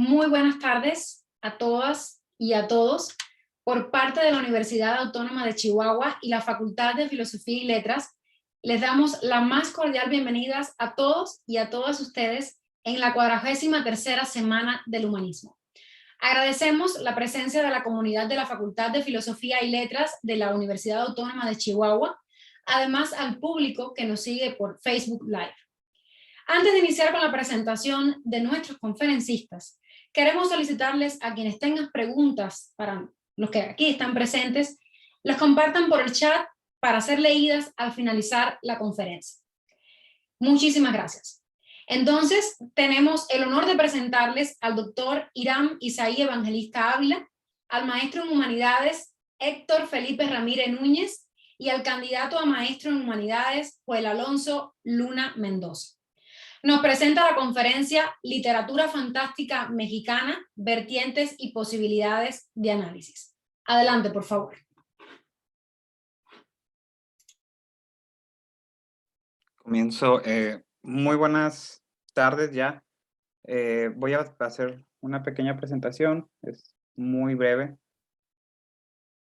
Muy buenas tardes a todas y a todos. Por parte de la Universidad Autónoma de Chihuahua y la Facultad de Filosofía y Letras, les damos la más cordial bienvenidas a todos y a todas ustedes en la 43ª Semana del Humanismo. Agradecemos la presencia de la comunidad de la Facultad de Filosofía y Letras de la Universidad Autónoma de Chihuahua, además al público que nos sigue por Facebook Live. Antes de iniciar con la presentación de nuestros conferencistas, queremos solicitarles a quienes tengan preguntas para los que aquí están presentes, las compartan por el chat para ser leídas al finalizar la conferencia. Muchísimas gracias. Entonces, tenemos el honor de presentarles al doctor Hiram Isaí Evangelista Ávila, al maestro en Humanidades Héctor Felipe Ramírez Núñez y al candidato a maestro en Humanidades Joel Alonso Luna Mendoza. Nos presenta la conferencia Literatura Fantástica Mexicana, Vertientes y Posibilidades de Análisis. Adelante, por favor. Comienzo. Muy buenas tardes ya. Voy a hacer una pequeña presentación, es muy breve.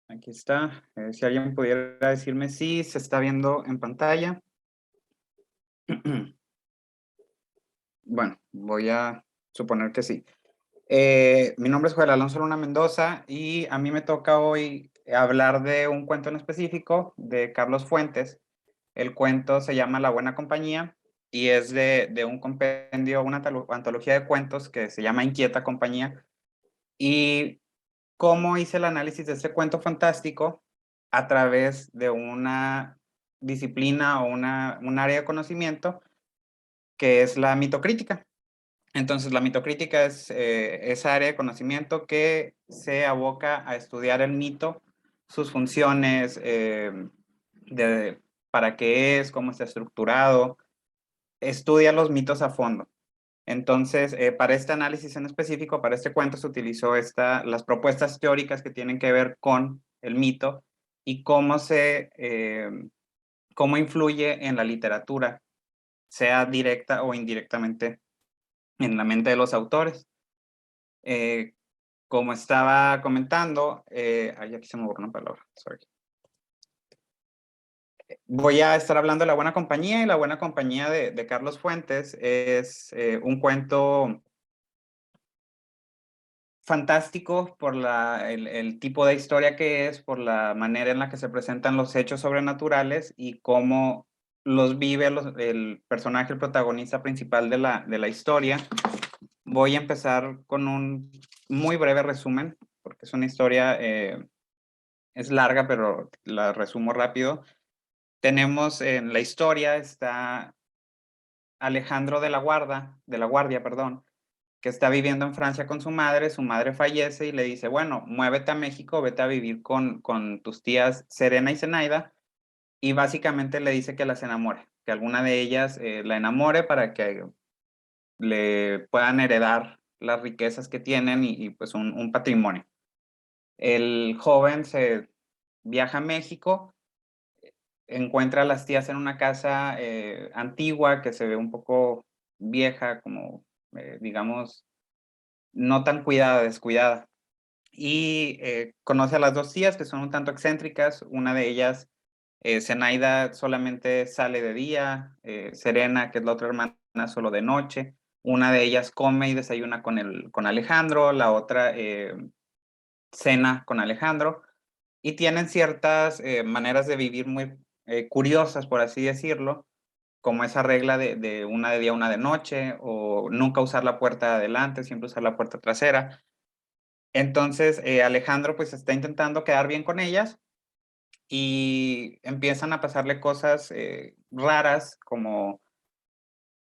Aquí está. Si alguien pudiera decirme si se está viendo en pantalla. Bueno, voy a suponer que sí. Mi nombre es Joel Alonso Luna Mendoza y a mí me toca hoy hablar de un cuento en específico de Carlos Fuentes. El cuento se llama La Buena Compañía y es de un compendio, una antología de cuentos que se llama Inquieta Compañía. Y cómo hice el análisis de este cuento fantástico a través de una disciplina o un área de conocimiento que es la mitocrítica. Entonces, la mitocrítica es esa área de conocimiento que se aboca a estudiar el mito, sus funciones, para qué es, cómo está estructurado, estudia los mitos a fondo. Entonces, para este análisis en específico, para este cuento, se utilizó las propuestas teóricas que tienen que ver con el mito y cómo influye en la literatura, sea directa o indirectamente en la mente de los autores. Como estaba comentando, aquí se me borró una palabra, sorry. Voy a estar hablando de La Buena Compañía, y La Buena Compañía de Carlos Fuentes es un cuento fantástico por el tipo de historia que es, por la manera en la que se presentan los hechos sobrenaturales y cómo los vive el personaje, el protagonista principal de la historia. Voy a empezar con un muy breve resumen, porque es una historia, es larga, pero la resumo rápido. Tenemos en la historia, está Alejandro de la Guardia, perdón, que está viviendo en Francia con su madre fallece y le dice, bueno, muévete a México, vete a vivir con tus tías Serena y Zenaida, y básicamente le dice que las enamore, que alguna de ellas la enamore para que le puedan heredar las riquezas que tienen y pues un patrimonio. El joven se viaja a México, encuentra a las tías en una casa antigua que se ve un poco vieja, como digamos, no tan cuidada, descuidada. Y conoce a las dos tías que son un tanto excéntricas. Una de ellas, Zenaida, solamente sale de día, Serena, que es la otra hermana, solo de noche. Una de ellas come y desayuna con Alejandro, la otra cena con Alejandro, y tienen ciertas maneras de vivir muy curiosas, por así decirlo, como esa regla de una de día, una de noche, o nunca usar la puerta de adelante, siempre usar la puerta trasera. Entonces, Alejandro pues está intentando quedar bien con ellas y empiezan a pasarle cosas raras, como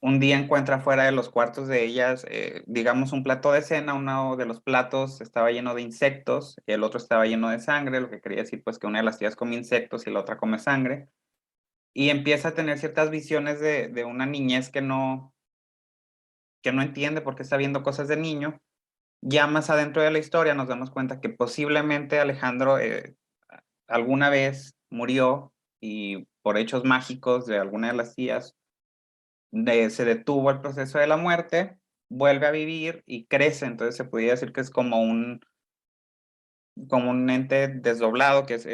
un día encuentra fuera de los cuartos de ellas, digamos, un plato de cena. Uno de los platos estaba lleno de insectos y el otro estaba lleno de sangre, lo que quería decir pues que una de las tías come insectos y la otra come sangre. Y empieza a tener ciertas visiones de una niñez que no entiende por qué está viendo cosas de niño. Ya más adentro de la historia nos damos cuenta que posiblemente Alejandro alguna vez murió y por hechos mágicos de alguna de las tías se detuvo el proceso de la muerte, vuelve a vivir y crece, entonces se podría decir que es como un ente desdoblado, que es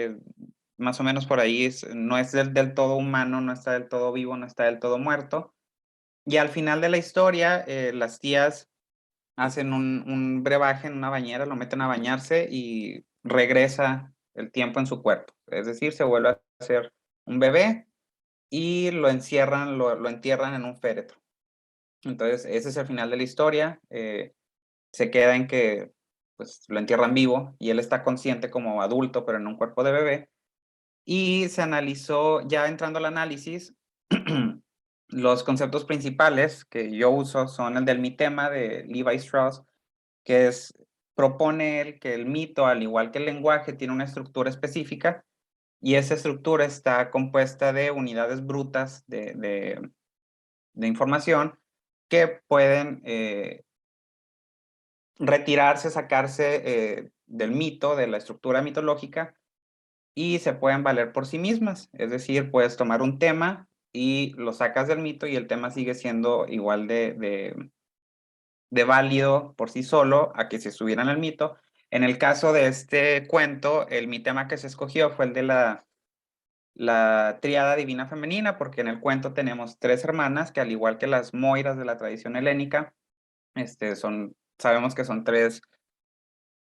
más o menos por ahí, no es del todo humano, no está del todo vivo, no está del todo muerto. Y al final de la historia, las tías hacen un brebaje en una bañera, lo meten a bañarse y regresa el tiempo en su cuerpo. Es decir, se vuelve a hacer un bebé y lo encierran, lo entierran en un féretro. Entonces, ese es el final de la historia. Se queda en que pues, lo entierran vivo y él está consciente como adulto, pero en un cuerpo de bebé. Y se analizó, ya entrando al análisis, los conceptos principales que yo uso son el del mitema de Levi Strauss, que propone él que el mito, al igual que el lenguaje, tiene una estructura específica y esa estructura está compuesta de unidades brutas de información que pueden retirarse, sacarse del mito, de la estructura mitológica, y se pueden valer por sí mismas. Es decir, puedes tomar un tema y lo sacas del mito y el tema sigue siendo igual de válido por sí solo a que se estuviera en el mito. En el caso de este cuento, el mitema que se escogió fue el de la tríada divina femenina, porque en el cuento tenemos tres hermanas que, al igual que las moiras de la tradición helénica, sabemos que son tres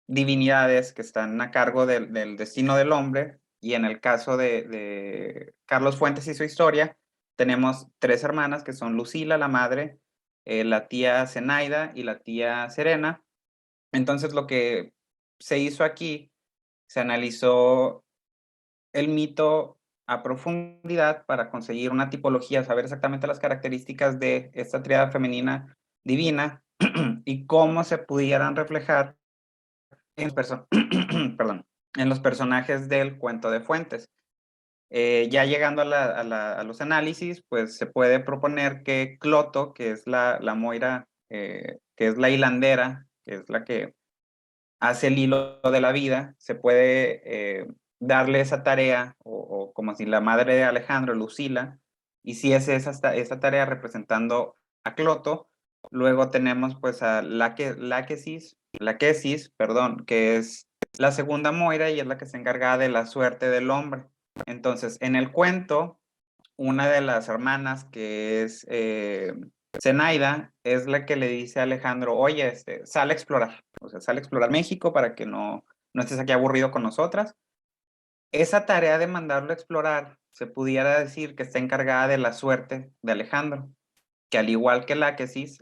divinidades que están a cargo del destino del hombre, y en el caso de Carlos Fuentes y su historia, tenemos tres hermanas que son Lucila, la madre, la tía Zenaida y la tía Serena. Entonces lo que se hizo aquí, se analizó el mito a profundidad para conseguir una tipología, saber exactamente las características de esta tríada femenina divina y cómo se pudieran reflejar en, perdón, en los personajes del cuento de Fuentes. Ya llegando a los análisis, pues se puede proponer que Cloto, que es la Moira, que es la hilandera, que es la que hace el hilo de la vida, se puede darle esa tarea, o como si la madre de Alejandro, Lucila, hiciese esa tarea representando a Cloto. Luego tenemos pues a Laquesis, perdón, que es la segunda Moira y es la que se encarga de la suerte del hombre. Entonces, en el cuento, una de las hermanas, que es Zenaida, es la que le dice a Alejandro: oye, sale a explorar, o sea, sale a explorar México para que no estés aquí aburrido con nosotras. Esa tarea de mandarlo a explorar, se pudiera decir que está encargada de la suerte de Alejandro, que al igual que Laquesis,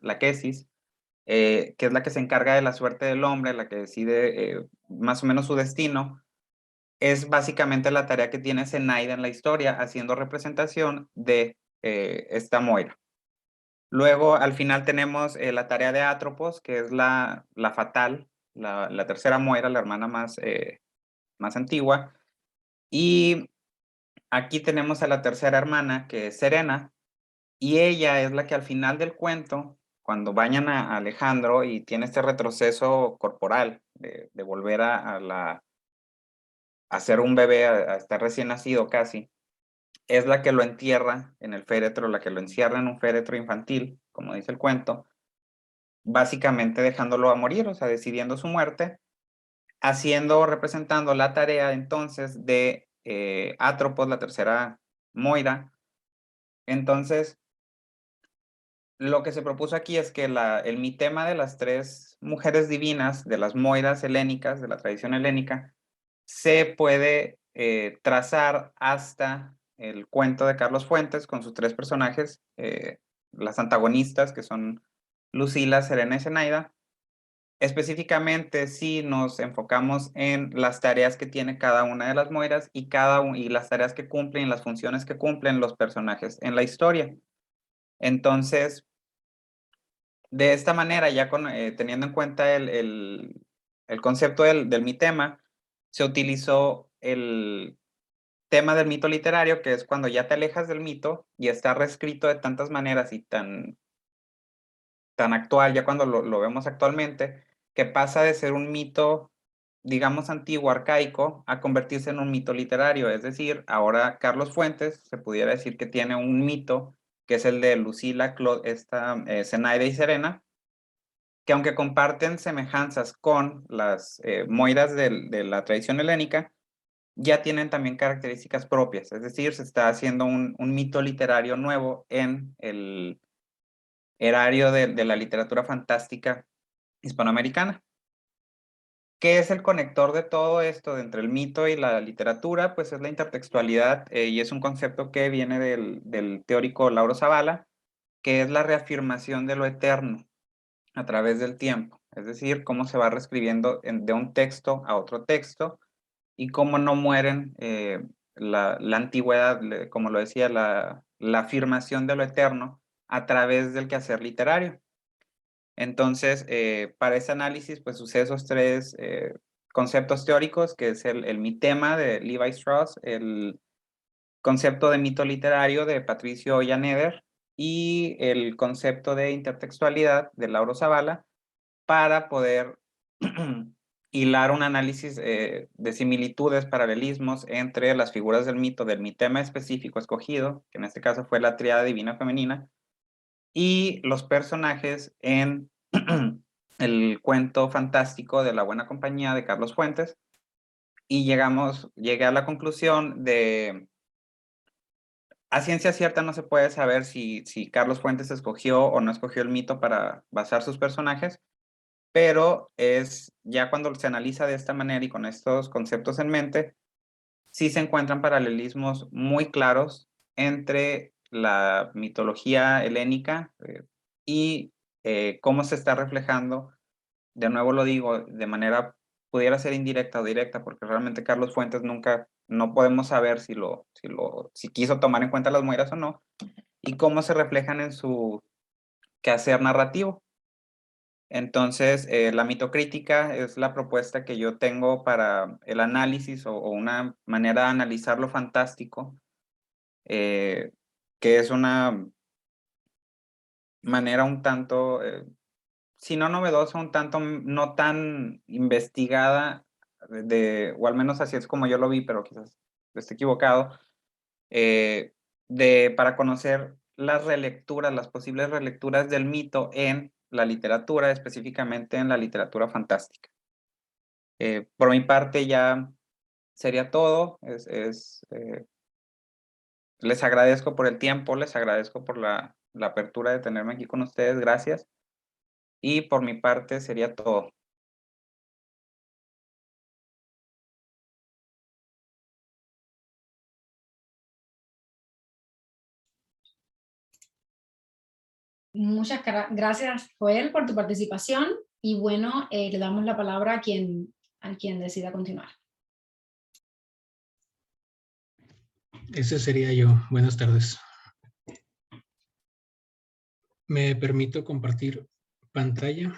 que es la que se encarga de la suerte del hombre, la que decide más o menos su destino, es básicamente la tarea que tiene Zenaida en la historia, haciendo representación de esta Moira. Luego, al final tenemos la tarea de Atropos, que es la fatal, la tercera Moira, la hermana más antigua. Y aquí tenemos a la tercera hermana, que es Serena, y ella es la que al final del cuento, cuando bañan a Alejandro y tiene este retroceso corporal de volver a ser un bebé, a estar recién nacido casi, es la que lo entierra en el féretro, la que lo encierra en un féretro infantil, como dice el cuento, básicamente dejándolo a morir, o sea, decidiendo su muerte, representando la tarea entonces de Atropos, la tercera Moira. Entonces, lo que se propuso aquí es que el mitema de las tres mujeres divinas, de las Moiras helénicas, de la tradición helénica, se puede trazar hasta el cuento de Carlos Fuentes con sus tres personajes, las antagonistas, que son Lucila, Serena y Zenaida. Específicamente, si nos enfocamos en las tareas que tiene cada una de las Moiras y las tareas que cumplen, las funciones que cumplen los personajes en la historia. Entonces, de esta manera, ya teniendo en cuenta el concepto del mitema, se utilizó el tema del mito literario, que es cuando ya te alejas del mito y está reescrito de tantas maneras y tan actual, ya cuando lo vemos actualmente, que pasa de ser un mito, digamos, antiguo, arcaico, a convertirse en un mito literario. Es decir, ahora Carlos Fuentes se pudiera decir que tiene un mito, que es el de Lucila, Zenaida y Serena, que aunque comparten semejanzas con las moiras de la tradición helénica, ya tienen también características propias, es decir, se está haciendo un mito literario nuevo en el erario de la literatura fantástica hispanoamericana. ¿Qué es el conector de todo esto de entre el mito y la literatura? Pues es la intertextualidad y es un concepto que viene del teórico Lauro Zavala, que es la reafirmación de lo eterno a través del tiempo, es decir, cómo se va reescribiendo de un texto a otro texto y cómo no mueren la antigüedad, como lo decía, la afirmación de lo eterno a través del quehacer literario. Entonces, para ese análisis, pues usé esos tres conceptos teóricos, que es el mitema de Levi Strauss, el concepto de mito literario de Patricio Ollaneder y el concepto de intertextualidad de Lauro Zavala, para poder hilar un análisis de similitudes, paralelismos entre las figuras del mitema específico escogido, que en este caso fue la tríada divina femenina, y los personajes en el cuento fantástico de La Buena Compañía de Carlos Fuentes, y llegué a la conclusión de, a ciencia cierta no se puede saber si Carlos Fuentes escogió o no escogió el mito para basar sus personajes, pero es ya cuando se analiza de esta manera y con estos conceptos en mente, sí se encuentran paralelismos muy claros entre la mitología helénica y cómo se está reflejando, de nuevo lo digo, de manera pudiera ser indirecta o directa, porque realmente Carlos Fuentes nunca, no podemos saber si quiso tomar en cuenta las moiras o no, y cómo se reflejan en su quehacer narrativo. Entonces, la mitocrítica es la propuesta que yo tengo para el análisis o una manera de analizar lo fantástico, que es una manera un tanto, si no novedosa, un tanto no tan investigada, o al menos así es como yo lo vi, pero quizás esté equivocado, para conocer las relecturas, las posibles relecturas del mito en la literatura, específicamente en la literatura fantástica. Por mi parte ya sería todo. Les agradezco por el tiempo, les agradezco por la apertura de tenerme aquí con ustedes, gracias. Y por mi parte sería todo. Muchas gracias, Joel, por tu participación y bueno, le damos la palabra a quien decida continuar. Ese sería yo. Buenas tardes. ¿Me permito compartir pantalla?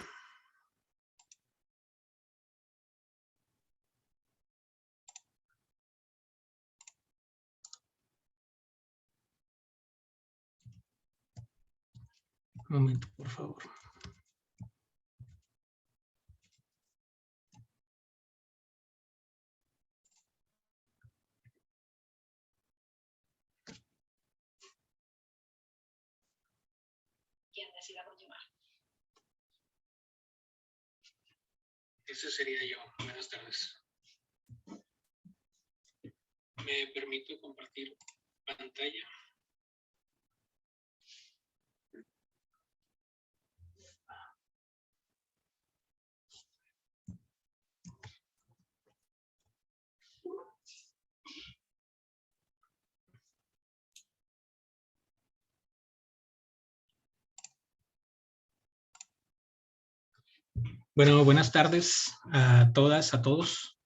Un momento, por favor. Quien decida continuar. Ese sería yo. Buenas tardes. ¿Me permito compartir pantalla? Bueno, buenas tardes a todas, a todos.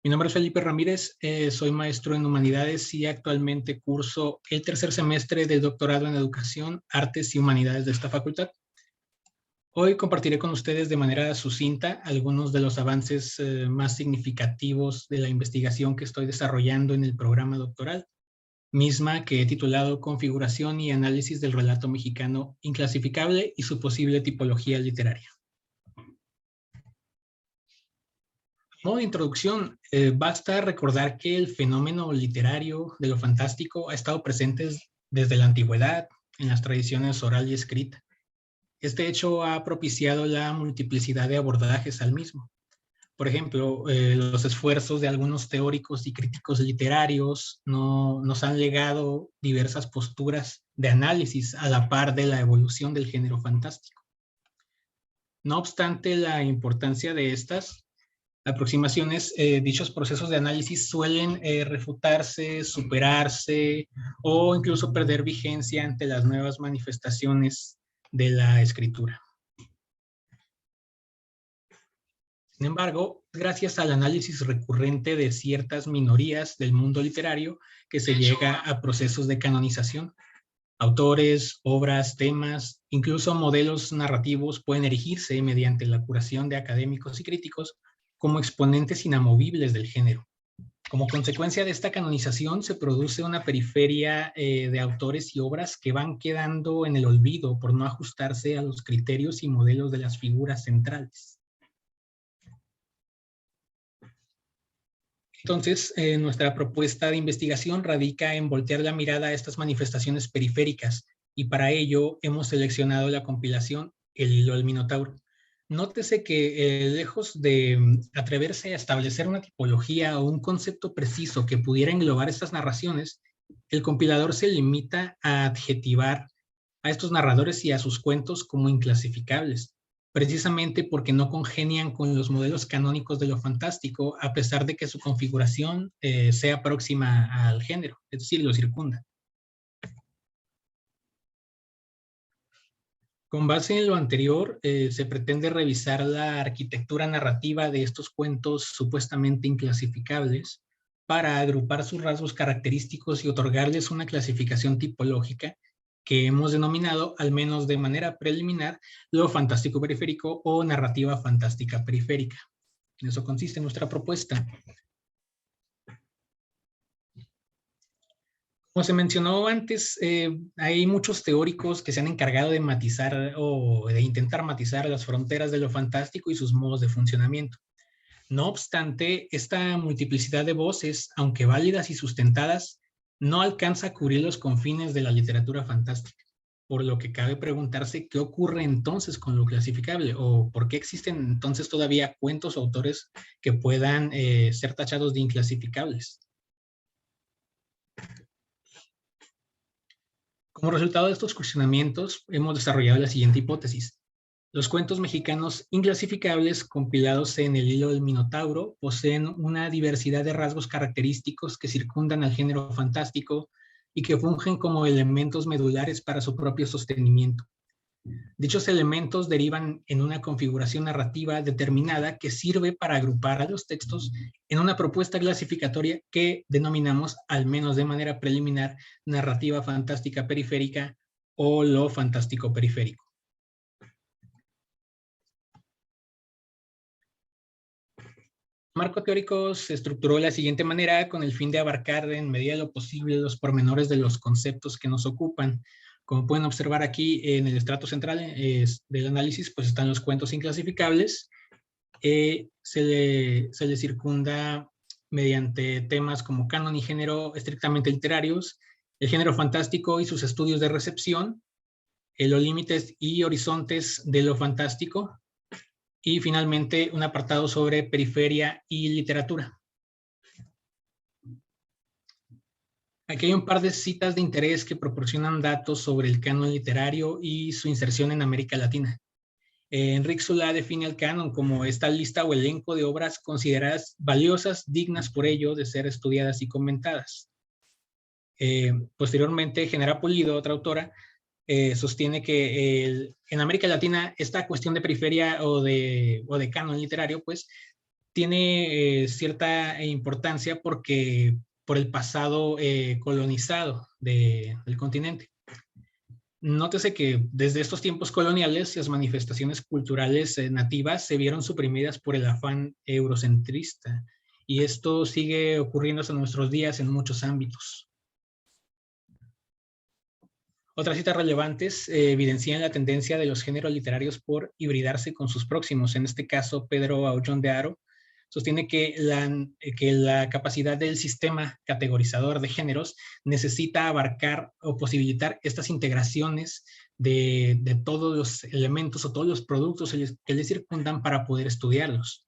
Mi nombre es Felipe Ramírez, soy maestro en Humanidades y actualmente curso el tercer semestre del doctorado en Educación, Artes y Humanidades de esta facultad. Hoy compartiré con ustedes de manera sucinta algunos de los avances más significativos de la investigación que estoy desarrollando en el programa doctoral, misma que he titulado Configuración y Análisis del Relato Mexicano Inclasificable y su posible tipología literaria. Como introducción, basta recordar que el fenómeno literario de lo fantástico ha estado presente desde la antigüedad en las tradiciones oral y escrita. Este hecho ha propiciado la multiplicidad de abordajes al mismo. Por ejemplo, los esfuerzos de algunos teóricos y críticos literarios nos han legado diversas posturas de análisis a la par de la evolución del género fantástico. No obstante la importancia de estas aproximaciones, dichos procesos de análisis suelen refutarse, superarse o incluso perder vigencia ante las nuevas manifestaciones de la escritura. Sin embargo, gracias al análisis recurrente de ciertas minorías del mundo literario que se llega a procesos de canonización. Autores, obras, temas, incluso modelos narrativos pueden erigirse mediante la curación de académicos y críticos como exponentes inamovibles del género. Como consecuencia de esta canonización se produce una periferia de autores y obras que van quedando en el olvido por no ajustarse a los criterios y modelos de las figuras centrales. Entonces, nuestra propuesta de investigación radica en voltear la mirada a estas manifestaciones periféricas y para ello hemos seleccionado la compilación El hilo del Minotauro. Nótese que lejos de atreverse a establecer una tipología o un concepto preciso que pudiera englobar estas narraciones, el compilador se limita a adjetivar a estos narradores y a sus cuentos como inclasificables, precisamente porque no congenian con los modelos canónicos de lo fantástico, a pesar de que su configuración sea próxima al género, es decir, lo circunda. Con base en lo anterior, se pretende revisar la arquitectura narrativa de estos cuentos supuestamente inclasificables para agrupar sus rasgos característicos y otorgarles una clasificación tipológica que hemos denominado, al menos de manera preliminar, lo fantástico periférico o narrativa fantástica periférica. En eso consiste nuestra propuesta. Como se mencionó antes, hay muchos teóricos que se han encargado de matizar o de intentar matizar las fronteras de lo fantástico y sus modos de funcionamiento. No obstante, esta multiplicidad de voces, aunque válidas y sustentadas, no alcanza a cubrir los confines de la literatura fantástica, por lo que cabe preguntarse qué ocurre entonces con lo clasificable o por qué existen entonces todavía cuentos o autores que puedan ser tachados de inclasificables. Como resultado de estos cuestionamientos, hemos desarrollado la siguiente hipótesis. Los cuentos mexicanos inclasificables compilados en El hilo del Minotauro poseen una diversidad de rasgos característicos que circundan al género fantástico y que fungen como elementos medulares para su propio sostenimiento. Dichos elementos derivan en una configuración narrativa determinada que sirve para agrupar a los textos en una propuesta clasificatoria que denominamos, al menos de manera preliminar, narrativa fantástica periférica o lo fantástico periférico. El marco teórico se estructuró de la siguiente manera con el fin de abarcar en medida de lo posible los pormenores de los conceptos que nos ocupan. Como pueden observar aquí en el estrato central del análisis, pues están los cuentos inclasificables. Se le circunda mediante temas como canon y género estrictamente literarios, el género fantástico y sus estudios de recepción, los límites y horizontes de lo fantástico, y finalmente un apartado sobre periferia y literatura. Aquí hay un par de citas de interés que proporcionan datos sobre el canon literario y su inserción en América Latina. Enrique Solá define el canon como esta lista o elenco de obras consideradas valiosas, dignas por ello de ser estudiadas y comentadas. Posteriormente, Genera Pulido, otra autora, sostiene que en América Latina esta cuestión de periferia o de canon literario pues tiene cierta importancia porque por el pasado colonizado del continente. Nótese que desde estos tiempos coloniales las manifestaciones culturales nativas se vieron suprimidas por el afán eurocentrista y esto sigue ocurriendo hasta nuestros días en muchos ámbitos. Otras citas relevantes evidencian la tendencia de los géneros literarios por hibridarse con sus próximos. En este caso, Pedro Aullón de Haro sostiene que la capacidad del sistema categorizador de géneros necesita abarcar o posibilitar estas integraciones de todos los elementos o todos los productos que le circundan para poder estudiarlos.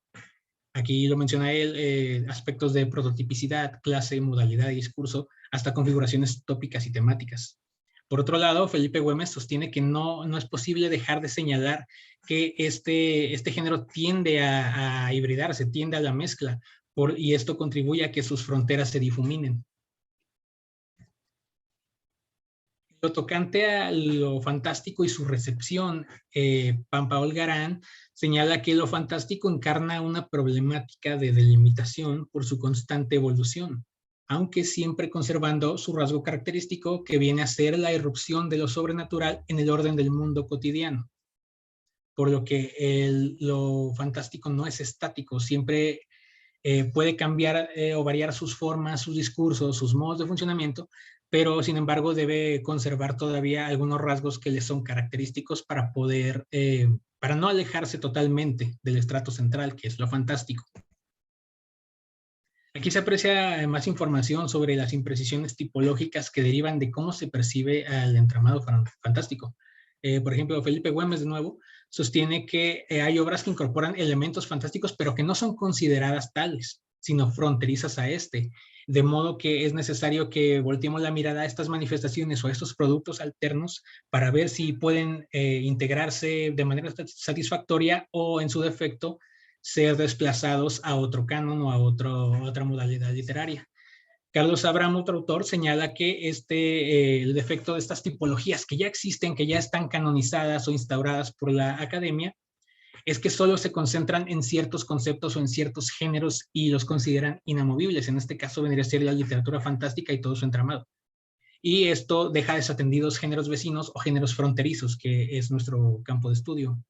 Aquí lo menciona él, aspectos de prototipicidad, clase, modalidad y discurso, hasta configuraciones tópicas y temáticas. Por otro lado, Felipe Güemes sostiene que no es posible dejar de señalar que este género tiende a hibridarse, tiende a la mezcla, y esto contribuye a que sus fronteras se difuminen. Lo tocante a lo fantástico y su recepción, Pampaol Garán señala que lo fantástico encarna una problemática de delimitación por su constante evolución, aunque siempre conservando su rasgo característico que viene a ser la irrupción de lo sobrenatural en el orden del mundo cotidiano. Por lo que lo fantástico no es estático, siempre puede cambiar o variar sus formas, sus discursos, sus modos de funcionamiento, pero sin embargo debe conservar todavía algunos rasgos que le son característicos para poder, para no alejarse totalmente del estrato central, que es lo fantástico. Aquí se aprecia más información sobre las imprecisiones tipológicas que derivan de cómo se percibe al entramado fantástico. Por ejemplo, Felipe Güemes, de nuevo, sostiene que hay obras que incorporan elementos fantásticos, pero que no son consideradas tales, sino fronterizas a este. De modo que es necesario que volteemos la mirada a estas manifestaciones o a estos productos alternos para ver si pueden integrarse de manera satisfactoria o, en su defecto, ser desplazados a otro canon o a otra modalidad literaria. Carlos Abraham, otro autor, señala que el defecto de estas tipologías que ya existen, que ya están canonizadas o instauradas por la academia, es que solo se concentran en ciertos conceptos o en ciertos géneros y los consideran inamovibles. En este caso vendría a ser la literatura fantástica y todo su entramado. Y esto deja desatendidos géneros vecinos o géneros fronterizos, que es nuestro campo de estudio.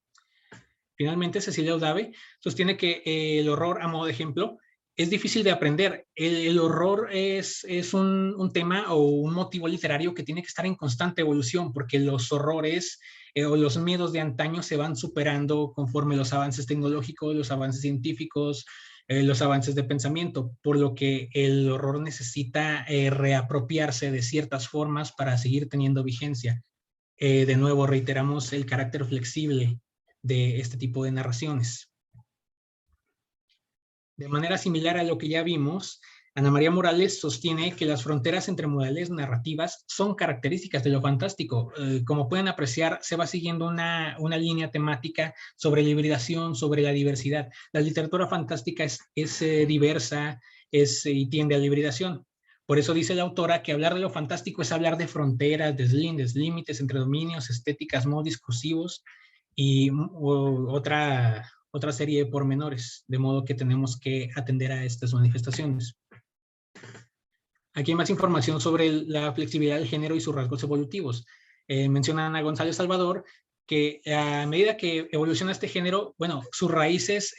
Finalmente, Cecilia Udave sostiene que el horror, a modo de ejemplo, es difícil de aprender. El horror es un tema o un motivo literario que tiene que estar en constante evolución, porque los horrores o los miedos de antaño se van superando conforme los avances tecnológicos, los avances científicos, los avances de pensamiento, por lo que el horror necesita reapropiarse de ciertas formas para seguir teniendo vigencia. De nuevo, reiteramos el carácter flexible de este tipo de narraciones. De manera similar a lo que ya vimos, Ana María Morales sostiene que las fronteras entre modalidades narrativas son características de lo fantástico. Como pueden apreciar, se va siguiendo una línea temática sobre la hibridación, sobre la diversidad. La literatura fantástica es diversa y tiende a la hibridación. Por eso dice la autora que hablar de lo fantástico es hablar de fronteras, deslindes, límites entre dominios, estéticas, modos discursivos y otra serie de pormenores, de modo que tenemos que atender a estas manifestaciones. Aquí hay más información sobre la flexibilidad del género y sus rasgos evolutivos. Mencionan a González Salvador que a medida que evoluciona este género, bueno, sus raíces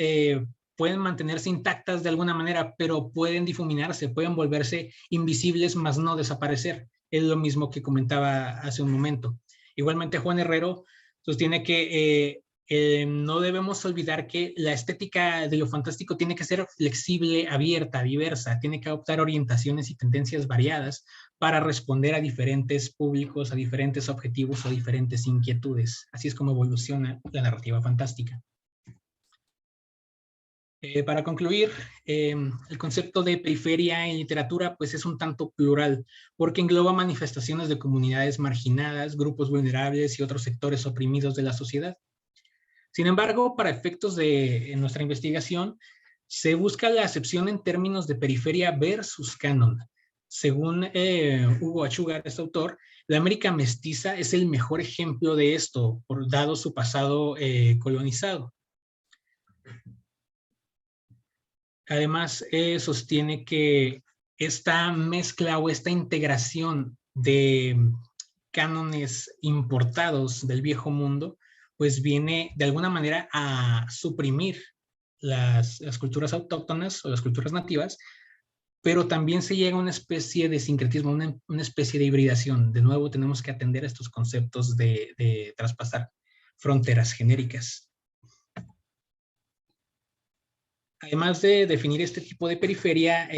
pueden mantenerse intactas de alguna manera, pero pueden difuminarse, pueden volverse invisibles, mas no desaparecer. Es lo mismo que comentaba hace un momento. Igualmente, Juan Herrero sostiene que no debemos olvidar que la estética de lo fantástico tiene que ser flexible, abierta, diversa, tiene que adoptar orientaciones y tendencias variadas para responder a diferentes públicos, a diferentes objetivos o diferentes inquietudes. Así es como evoluciona la narrativa fantástica. Para concluir, el concepto de periferia en literatura pues es un tanto plural, porque engloba manifestaciones de comunidades marginadas, grupos vulnerables y otros sectores oprimidos de la sociedad. Sin embargo, para efectos de nuestra investigación, se busca la acepción en términos de periferia versus canon. Según Hugo Achugar, este autor, la América mestiza es el mejor ejemplo de esto, dado su pasado colonizado. Además, sostiene que esta mezcla o esta integración de cánones importados del viejo mundo, pues viene de alguna manera a suprimir las culturas autóctonas o las culturas nativas, pero también se llega a una especie de sincretismo, una especie de hibridación. De nuevo, tenemos que atender a estos conceptos de traspasar fronteras genéricas. Además de definir este tipo de periferia,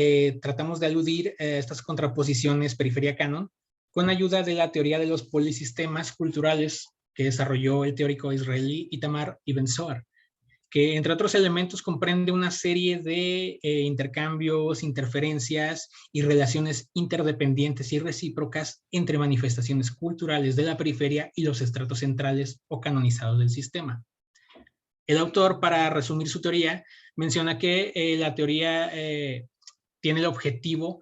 tratamos de aludir a estas contraposiciones periferia-canon con ayuda de la teoría de los polisistemas culturales que desarrolló el teórico israelí Itamar Ibn Zohar, que entre otros elementos comprende una serie de intercambios, interferencias y relaciones interdependientes y recíprocas entre manifestaciones culturales de la periferia y los estratos centrales o canonizados del sistema. El autor, para resumir su teoría, menciona que la teoría tiene el objetivo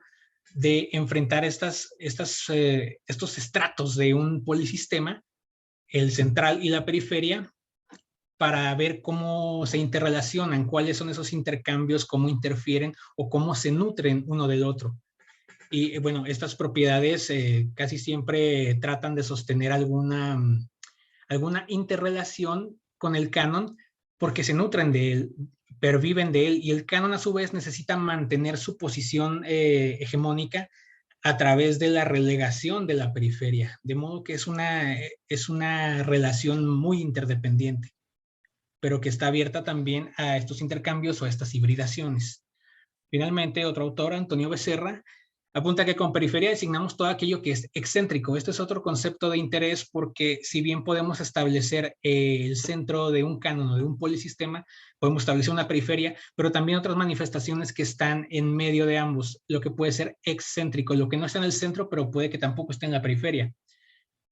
de enfrentar estos estratos de un polisistema, el central y la periferia, para ver cómo se interrelacionan, cuáles son esos intercambios, cómo interfieren o cómo se nutren uno del otro. Y bueno, estas propiedades casi siempre tratan de sostener alguna interrelación con el canon porque se nutren de él, perviven de él, y el canon a su vez necesita mantener su posición hegemónica a través de la relegación de la periferia, de modo que es una relación muy interdependiente, pero que está abierta también a estos intercambios o a estas hibridaciones. Finalmente, otro autor, Antonio Becerra, apunta que con periferia designamos todo aquello que es excéntrico. Este es otro concepto de interés porque si bien podemos establecer el centro de un canon o de un polisistema, podemos establecer una periferia, pero también otras manifestaciones que están en medio de ambos, lo que puede ser excéntrico, lo que no está en el centro, pero puede que tampoco esté en la periferia.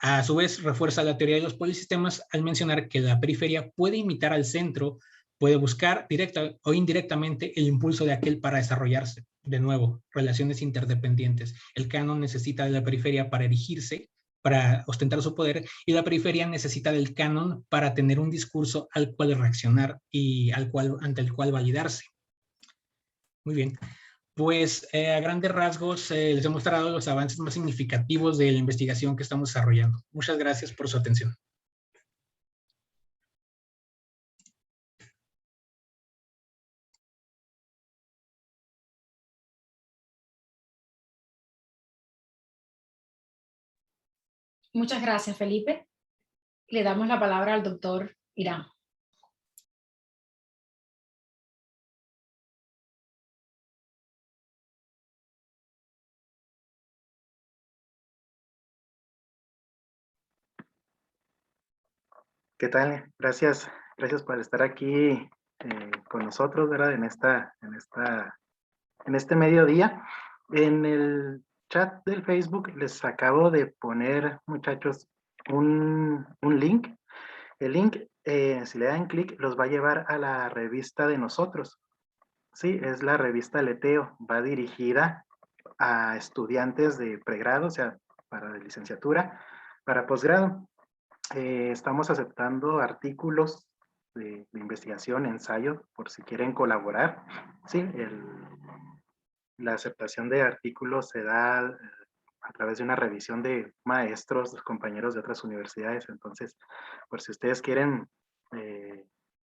A su vez, refuerza la teoría de los polisistemas al mencionar que la periferia puede imitar al centro, puede buscar directa o indirectamente el impulso de aquel para desarrollarse. De nuevo, relaciones interdependientes. El canon necesita de la periferia para erigirse, para ostentar su poder, y la periferia necesita del canon para tener un discurso al cual reaccionar y ante el cual validarse. Muy bien. Pues a grandes rasgos les he mostrado los avances más significativos de la investigación que estamos desarrollando. Muchas gracias por su atención. Muchas gracias, Felipe. Le damos la palabra al doctor Irán. ¿Qué tal? Gracias por estar aquí con nosotros, ¿verdad? En este mediodía. En el chat del Facebook les acabo de poner, muchachos, un link. El link, si le dan clic, los va a llevar a la revista de nosotros. Sí, es la revista Leteo. Va dirigida a estudiantes de pregrado, o sea, para licenciatura, para posgrado. Estamos aceptando artículos de investigación, ensayo, por si quieren colaborar. Sí, la aceptación de artículos se da a través de una revisión de maestros, compañeros de otras universidades. Entonces, por si ustedes quieren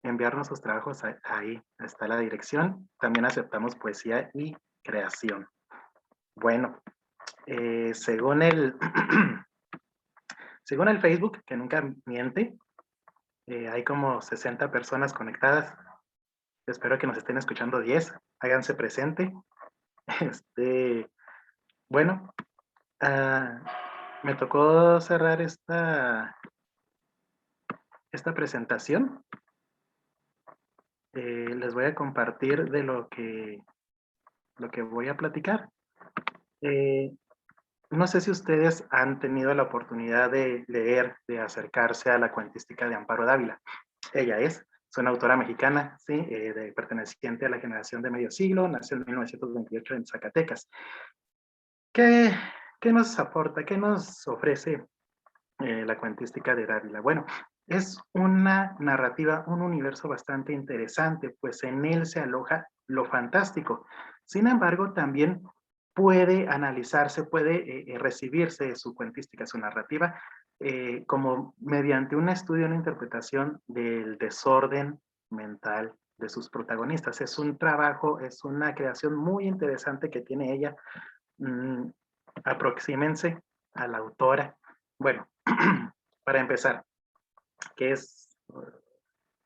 enviarnos sus trabajos, ahí está la dirección. También aceptamos poesía y creación. Bueno, según el Facebook, que nunca miente, hay como 60 personas conectadas. Espero que nos estén escuchando 10. Háganse presente. Bueno, me tocó cerrar esta presentación. Les voy a compartir de lo que voy a platicar. No sé si ustedes han tenido la oportunidad de leer, de acercarse a la cuentística de Amparo Dávila. Ella es una autora mexicana, ¿sí? Perteneciente a la generación de medio siglo, nació en 1928 en Zacatecas. ¿Qué nos aporta, qué nos ofrece la cuentística de Dávila? Bueno, es una narrativa, un universo bastante interesante, pues en él se aloja lo fantástico. Sin embargo, también puede analizarse, puede recibirse su cuentística, su narrativa, como mediante un estudio, una interpretación del desorden mental de sus protagonistas. Es un trabajo, es una creación muy interesante que tiene ella. Aproxímense a la autora. Bueno, para empezar, ¿qué es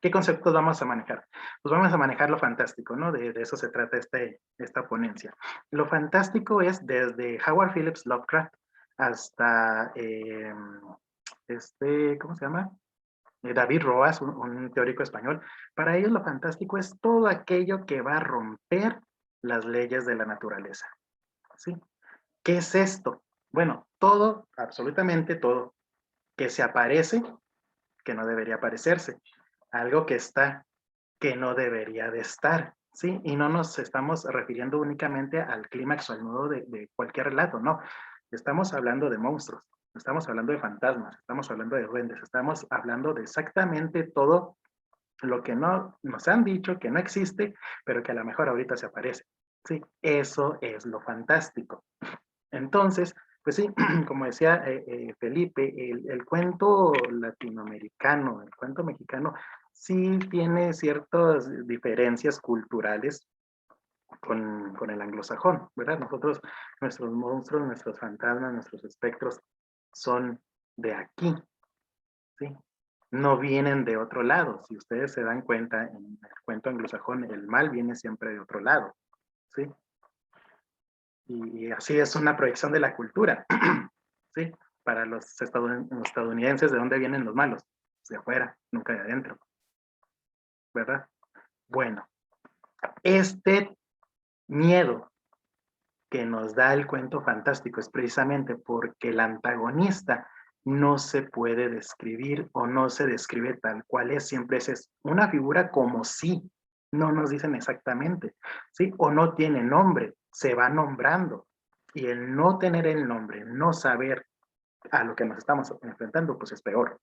¿Qué conceptos vamos a manejar? Pues vamos a manejar lo fantástico, ¿no? De eso se trata esta ponencia. Lo fantástico es desde Howard Phillips Lovecraft hasta, ¿cómo se llama? David Roas, un teórico español. Para ellos lo fantástico es todo aquello que va a romper las leyes de la naturaleza, ¿sí? ¿Qué es esto? Bueno, todo, absolutamente todo, que se aparece, que no debería aparecerse. Algo que está, que no debería de estar, ¿sí? Y no nos estamos refiriendo únicamente al clímax o al nudo de cualquier relato, no. Estamos hablando de monstruos, estamos hablando de fantasmas, estamos hablando de duendes, estamos hablando de exactamente todo lo que no nos han dicho que no existe, pero que a lo mejor ahorita se aparece, ¿sí? Eso es lo fantástico. Entonces, pues sí, como decía Felipe, el cuento latinoamericano, el cuento mexicano, sí tiene ciertas diferencias culturales con el anglosajón, ¿verdad? Nosotros, nuestros monstruos, nuestros fantasmas, nuestros espectros son de aquí, ¿sí? No vienen de otro lado. Si ustedes se dan cuenta, en el cuento anglosajón, el mal viene siempre de otro lado, ¿sí? Y así es una proyección de la cultura, ¿sí? Para los estadounidenses, ¿de dónde vienen los malos? De afuera, nunca de adentro, ¿verdad? Bueno, este miedo que nos da el cuento fantástico es precisamente porque el antagonista no se puede describir o no se describe tal cual es, siempre es una figura como si, no nos dicen exactamente, ¿sí? O no tiene nombre, se va nombrando. Y el no tener el nombre, no saber a lo que nos estamos enfrentando, pues es peor,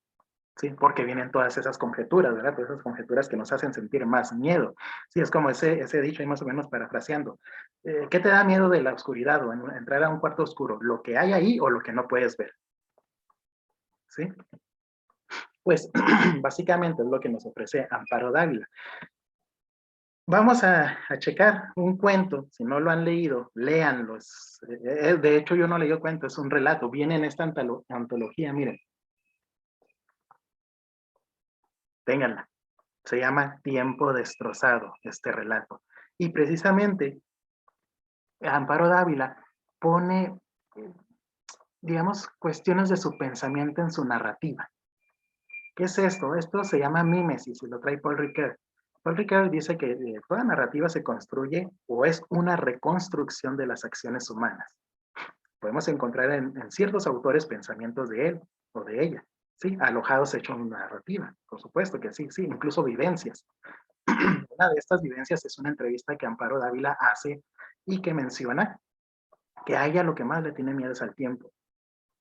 ¿sí? Porque vienen todas esas conjeturas, ¿verdad? Todas esas conjeturas que nos hacen sentir más miedo. Sí, es como ese dicho ahí más o menos parafraseando. ¿Qué te da miedo de la oscuridad o entrar a un cuarto oscuro? ¿Lo que hay ahí o lo que no puedes ver? ¿Sí? Pues básicamente es lo que nos ofrece Amparo Dávila. Vamos a checar un cuento, si no lo han leído, léanlo. De hecho, yo no leí el cuento, es un relato, viene en esta antología, miren. Ténganla. Se llama Tiempo Destrozado, este relato. Y precisamente, Amparo Dávila pone, digamos, cuestiones de su pensamiento en su narrativa. ¿Qué es esto? Esto se llama mímesis y lo trae Paul Ricoeur. Paul Ricoeur dice que toda narrativa se construye o es una reconstrucción de las acciones humanas. Podemos encontrar en ciertos autores pensamientos de él o de ella, ¿sí? Alojados hechos en una narrativa, por supuesto que sí, sí, incluso vivencias. Una de estas vivencias es una entrevista que Amparo Dávila hace y que menciona que a ella lo que más le tiene miedo es al tiempo.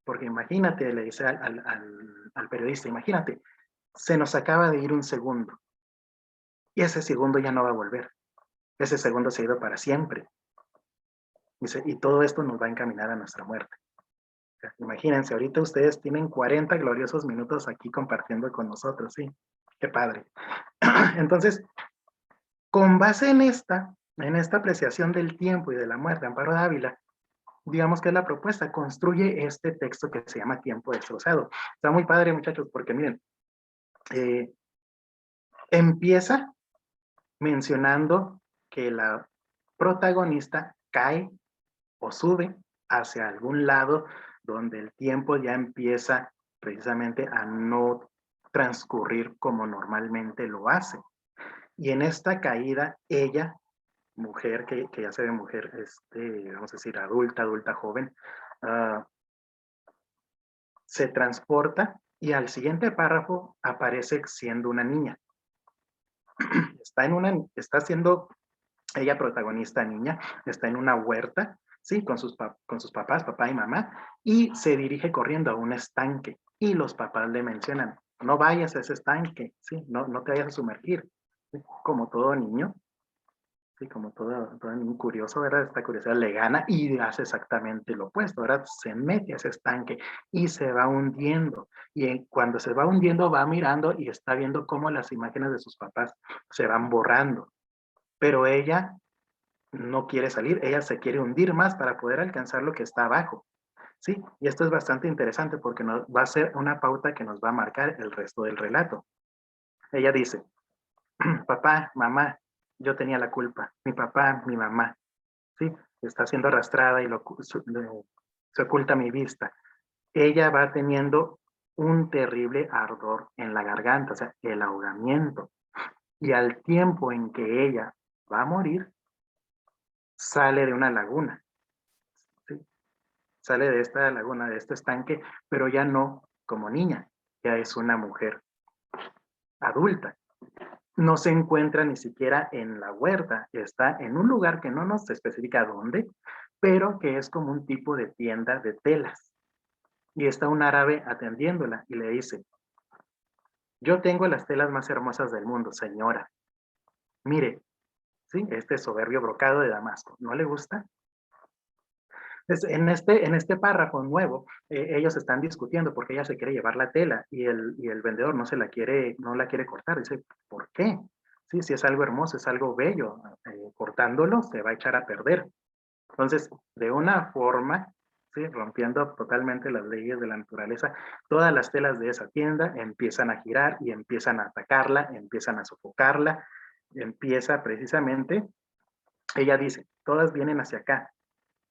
Porque imagínate, le dice al periodista, imagínate, se nos acaba de ir un segundo y ese segundo ya no va a volver. Ese segundo se ha ido para siempre. Dice, y todo esto nos va a encaminar a nuestra muerte. O sea, imagínense, ahorita ustedes tienen 40 gloriosos minutos aquí compartiendo con nosotros, ¿sí? Qué padre. Entonces, con base en esta apreciación del tiempo y de la muerte, Amparo Dávila, digamos que es la propuesta, construye este texto que se llama Tiempo Destrozado. Está muy padre, muchachos, porque miren, empieza mencionando que la protagonista cae o sube hacia algún lado donde el tiempo ya empieza precisamente a no transcurrir como normalmente lo hace. Y en esta caída, ella, mujer que ya se ve mujer, vamos a decir, adulta joven, se transporta y al siguiente párrafo aparece siendo una niña. Está siendo ella protagonista niña, está en una huerta, ¿sí? Con sus papás, papá y mamá, y se dirige corriendo a un estanque. Y los papás le mencionan, no vayas a ese estanque, ¿sí? No te vayas a sumergir. ¿Sí? Como todo niño, sí, como todo niño curioso, ¿verdad? Esta curiosidad le gana y hace exactamente lo opuesto, ¿verdad? Se mete a ese estanque y se va hundiendo. Y cuando se va hundiendo, va mirando y está viendo cómo las imágenes de sus papás se van borrando. Pero ella no quiere salir, ella se quiere hundir más para poder alcanzar lo que está abajo, ¿sí? Y esto es bastante interesante porque va a ser una pauta que nos va a marcar el resto del relato. Ella dice, papá, mamá, yo tenía la culpa, mi papá, mi mamá, ¿sí? Está siendo arrastrada y se oculta mi vista. Ella va teniendo un terrible ardor en la garganta, o sea, el ahogamiento. Y al tiempo en que ella va a morir, sale de una laguna, ¿sí? Sale de esta laguna, de este estanque, pero ya no como niña, ya es una mujer adulta. No se encuentra ni siquiera en la huerta, está en un lugar que no nos especifica dónde, pero que es como un tipo de tienda de telas. Y está un árabe atendiéndola y le dice, yo tengo las telas más hermosas del mundo, señora. Mire, ¿sí? Este soberbio brocado de Damasco, ¿no le gusta? En este párrafo nuevo, ellos están discutiendo porque ella se quiere llevar la tela y el vendedor no la quiere cortar. Dice, ¿por qué? Sí, si es algo hermoso, es algo bello, cortándolo se va a echar a perder. Entonces, de una forma, ¿sí? Rompiendo totalmente las leyes de la naturaleza, todas las telas de esa tienda empiezan a girar y empiezan a atacarla, empiezan a sofocarla, empieza precisamente, ella dice, todas vienen hacia acá,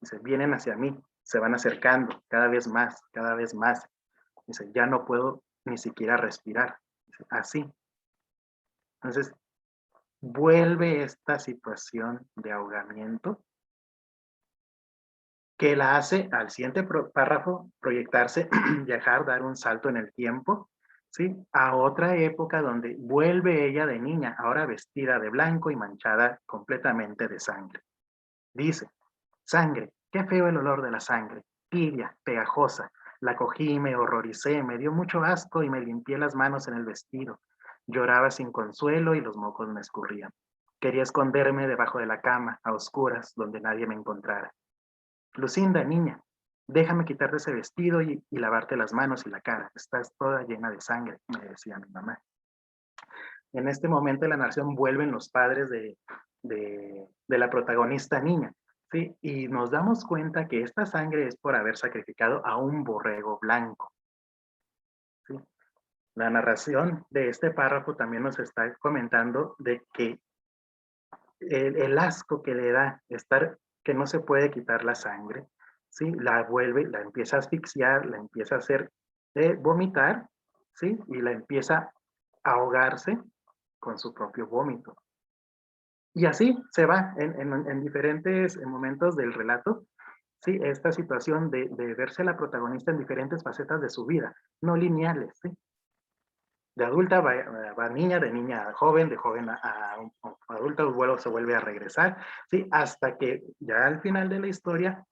dice, vienen hacia mí, se van acercando cada vez más, cada vez más. Dice, ya no puedo ni siquiera respirar. Dice, así. Entonces, vuelve esta situación de ahogamiento que la hace al siguiente párrafo proyectarse, viajar, dar un salto en el tiempo, ¿sí? A otra época donde vuelve ella de niña, ahora vestida de blanco y manchada completamente de sangre. Dice, sangre, qué feo el olor de la sangre, tibia, pegajosa. La cogí, me horroricé, me dio mucho asco y me limpié las manos en el vestido. Lloraba sin consuelo y los mocos me escurrían. Quería esconderme debajo de la cama, a oscuras, donde nadie me encontrara. Lucinda, niña, déjame quitarte ese vestido y lavarte las manos y la cara. Estás toda llena de sangre, me decía mi mamá. En este momento de la narración vuelven los padres de la protagonista niña, ¿sí? Y nos damos cuenta que esta sangre es por haber sacrificado a un borrego blanco, ¿sí? La narración de este párrafo también nos está comentando de que el asco que le da estar, que no se puede quitar la sangre, ¿sí? La vuelve, la empieza a asfixiar, la empieza a hacer vomitar, ¿sí? Y la empieza a ahogarse con su propio vómito. Y así se va en diferentes momentos del relato, ¿sí? Esta situación de verse la protagonista en diferentes facetas de su vida, no lineales, ¿sí? De adulta va niña, de niña a joven, de joven a adulta, luego se vuelve a regresar, ¿sí? Hasta que ya al final de la historia,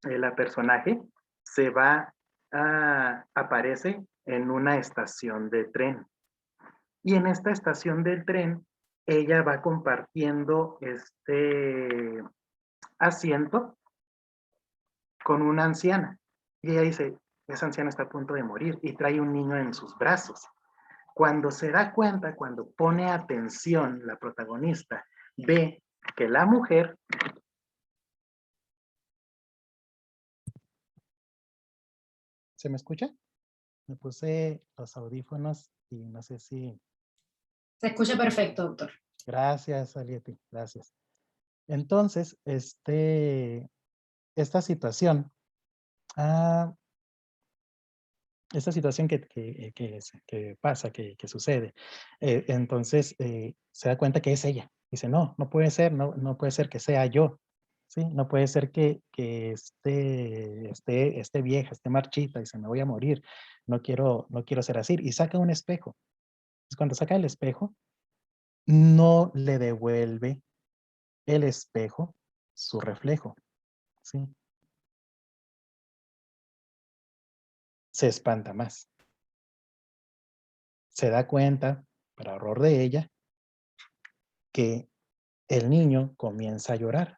la personaje se va aparece en una estación de tren. Y en esta estación del tren, ella va compartiendo este asiento con una anciana. Y ella dice, esa anciana está a punto de morir y trae un niño en sus brazos. Cuando se da cuenta, cuando pone atención la protagonista, ve que la mujer ¿se me escucha? Me puse los audífonos y no sé si... Se escucha perfecto, doctor. Gracias, Alieti, gracias. Entonces, esta situación, que pasa, que sucede, entonces se da cuenta que es ella. Dice, no, no puede ser, no puede ser que sea yo. ¿Sí? No puede ser que esté vieja, esté marchita y se me voy a morir. No quiero ser así. Y saca un espejo. Entonces, cuando saca el espejo, no le devuelve el espejo su reflejo. ¿Sí? Se espanta más. Se da cuenta, para horror de ella, que el niño comienza a llorar.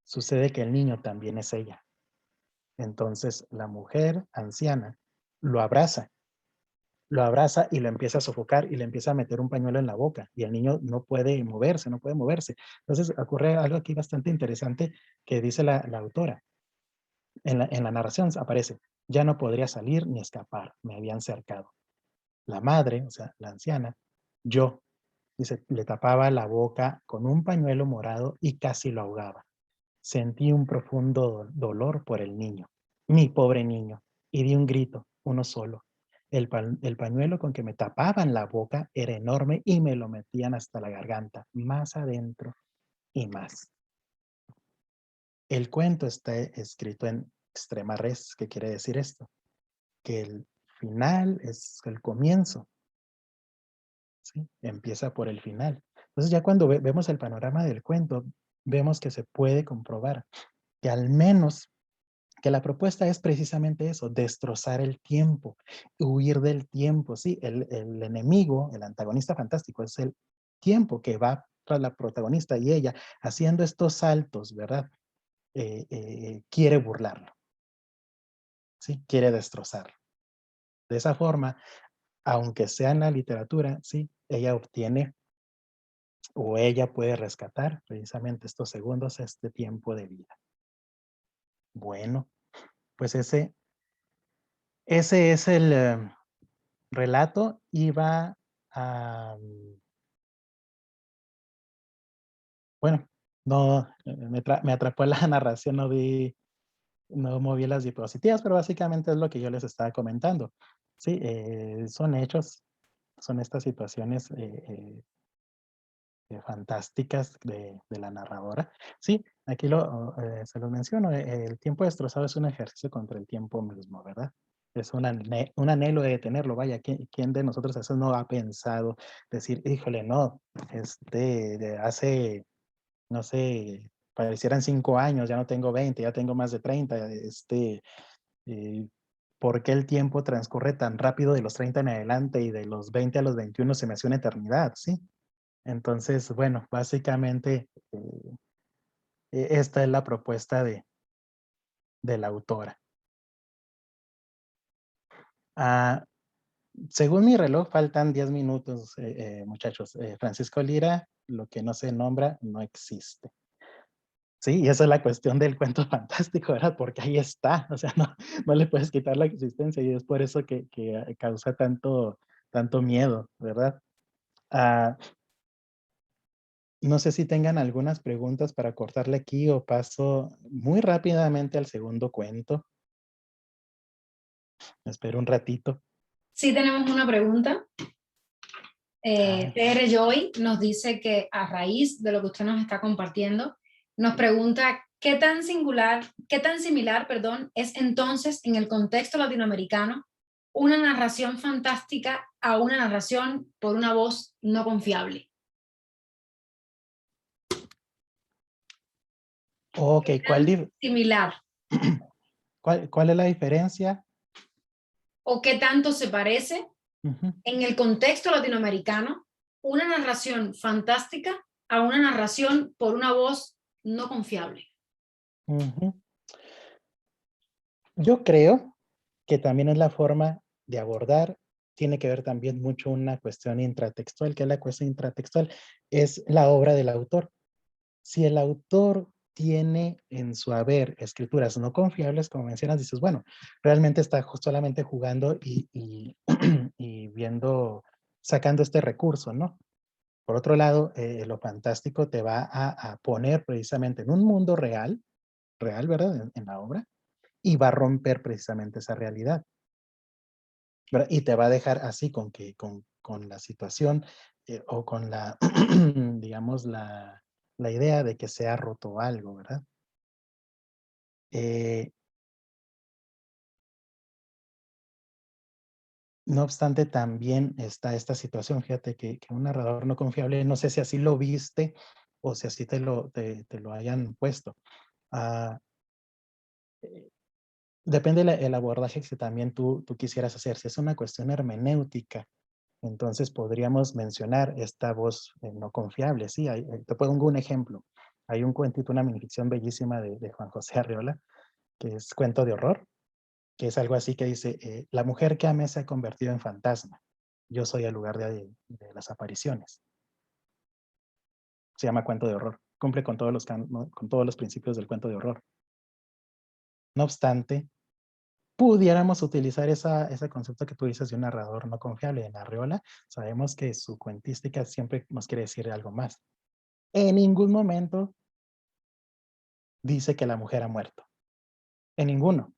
Sucede que el niño también es ella. Entonces la mujer anciana lo abraza y lo empieza a sofocar y le empieza a meter un pañuelo en la boca y el niño no puede moverse. Entonces ocurre algo aquí bastante interesante que dice la autora. En la narración aparece, ya no podría salir ni escapar, me habían cercado. La madre, o sea, la anciana, Yo. Dice, le tapaba la boca con un pañuelo morado y casi lo ahogaba. Sentí un profundo dolor por el niño, mi pobre niño, y di un grito, uno solo. El pañuelo con que me tapaban la boca era enorme y me lo metían hasta la garganta, más adentro y más. El cuento está escrito en extrema res. ¿Qué quiere decir esto? Que el final es el comienzo, ¿sí? Empieza por el final. Entonces ya cuando vemos el panorama del cuento, vemos que se puede comprobar que al menos que la propuesta es precisamente eso, destrozar el tiempo, huir del tiempo, ¿sí? El enemigo, el antagonista fantástico es el tiempo que va tras la protagonista y ella haciendo estos saltos, ¿verdad? Quiere burlarlo, ¿sí? Quiere destrozarlo. De esa forma, aunque sea en la literatura, ¿sí? Ella obtiene o ella puede rescatar precisamente estos segundos, este tiempo de vida. Bueno, pues ese es el relato. Iba a... Bueno, no, me atrapó la narración, no moví las diapositivas, pero básicamente es lo que yo les estaba comentando. Sí, son hechos, son estas situaciones fantásticas de la narradora. Sí, aquí se lo menciono, el tiempo destrozado es un ejercicio contra el tiempo mismo, ¿verdad? Es un anhelo de tenerlo, vaya, ¿quién de nosotros eso no ha pensado decir, híjole, no, de hace, no sé, parecieran 5 años, ya no tengo 20, ya tengo más de 30, eh, ¿por qué el tiempo transcurre tan rápido de los 30 en adelante y de los 20 a los 21 se me hace una eternidad, ¿sí? Entonces, bueno, básicamente esta es la propuesta de la autora. Ah, según mi reloj, faltan 10 minutos, muchachos. Francisco Lira, lo que no se nombra, no existe. Sí, y esa es la cuestión del cuento fantástico, ¿verdad? Porque ahí está, o sea, no le puedes quitar la existencia y es por eso que causa tanto miedo, ¿verdad? Ah, no sé si tengan algunas preguntas para cortarle aquí o paso muy rápidamente al segundo cuento. Espero un ratito. Sí tenemos una pregunta. Ah. TR Joy nos dice que a raíz de lo que usted nos está compartiendo, nos pregunta qué tan similar, perdón, es entonces en el contexto latinoamericano una narración fantástica a una narración por una voz no confiable. Ok, Similar. ¿Cuál es la diferencia? ¿O qué tanto se parece en el contexto latinoamericano una narración fantástica a una narración por una voz no confiable? Yo creo que también es la forma de abordar, tiene que ver también mucho una cuestión intratextual, que es la cuestión intratextual, es la obra del autor. Si el autor tiene en su haber escrituras no confiables, como mencionas, dices, bueno, realmente está solamente jugando y viendo, sacando este recurso, ¿no? Por otro lado, lo fantástico te va a poner precisamente en un mundo real, ¿verdad? En la obra, y va a romper precisamente esa realidad, ¿verdad? Y te va a dejar así con la situación o con la, digamos, la idea de que se ha roto algo, ¿verdad? No obstante, también está esta situación, fíjate que un narrador no confiable, no sé si así lo viste o si así te lo hayan puesto. Ah, depende el abordaje que también tú quisieras hacer. Si es una cuestión hermenéutica, entonces podríamos mencionar esta voz no confiable. Sí, te pongo un ejemplo. Hay un cuentito, una minificción bellísima de Juan José Arriola, que es Cuento de Horror, que es algo así que dice, la mujer que amé se ha convertido en fantasma. Yo soy el lugar de las apariciones. Se llama Cuento de Horror. Cumple con todos los principios del cuento de horror. No obstante, pudiéramos utilizar ese concepto que tú dices de un narrador no confiable. En Arreola sabemos que su cuentística siempre nos quiere decir algo más. En ningún momento dice que la mujer ha muerto. En ninguno.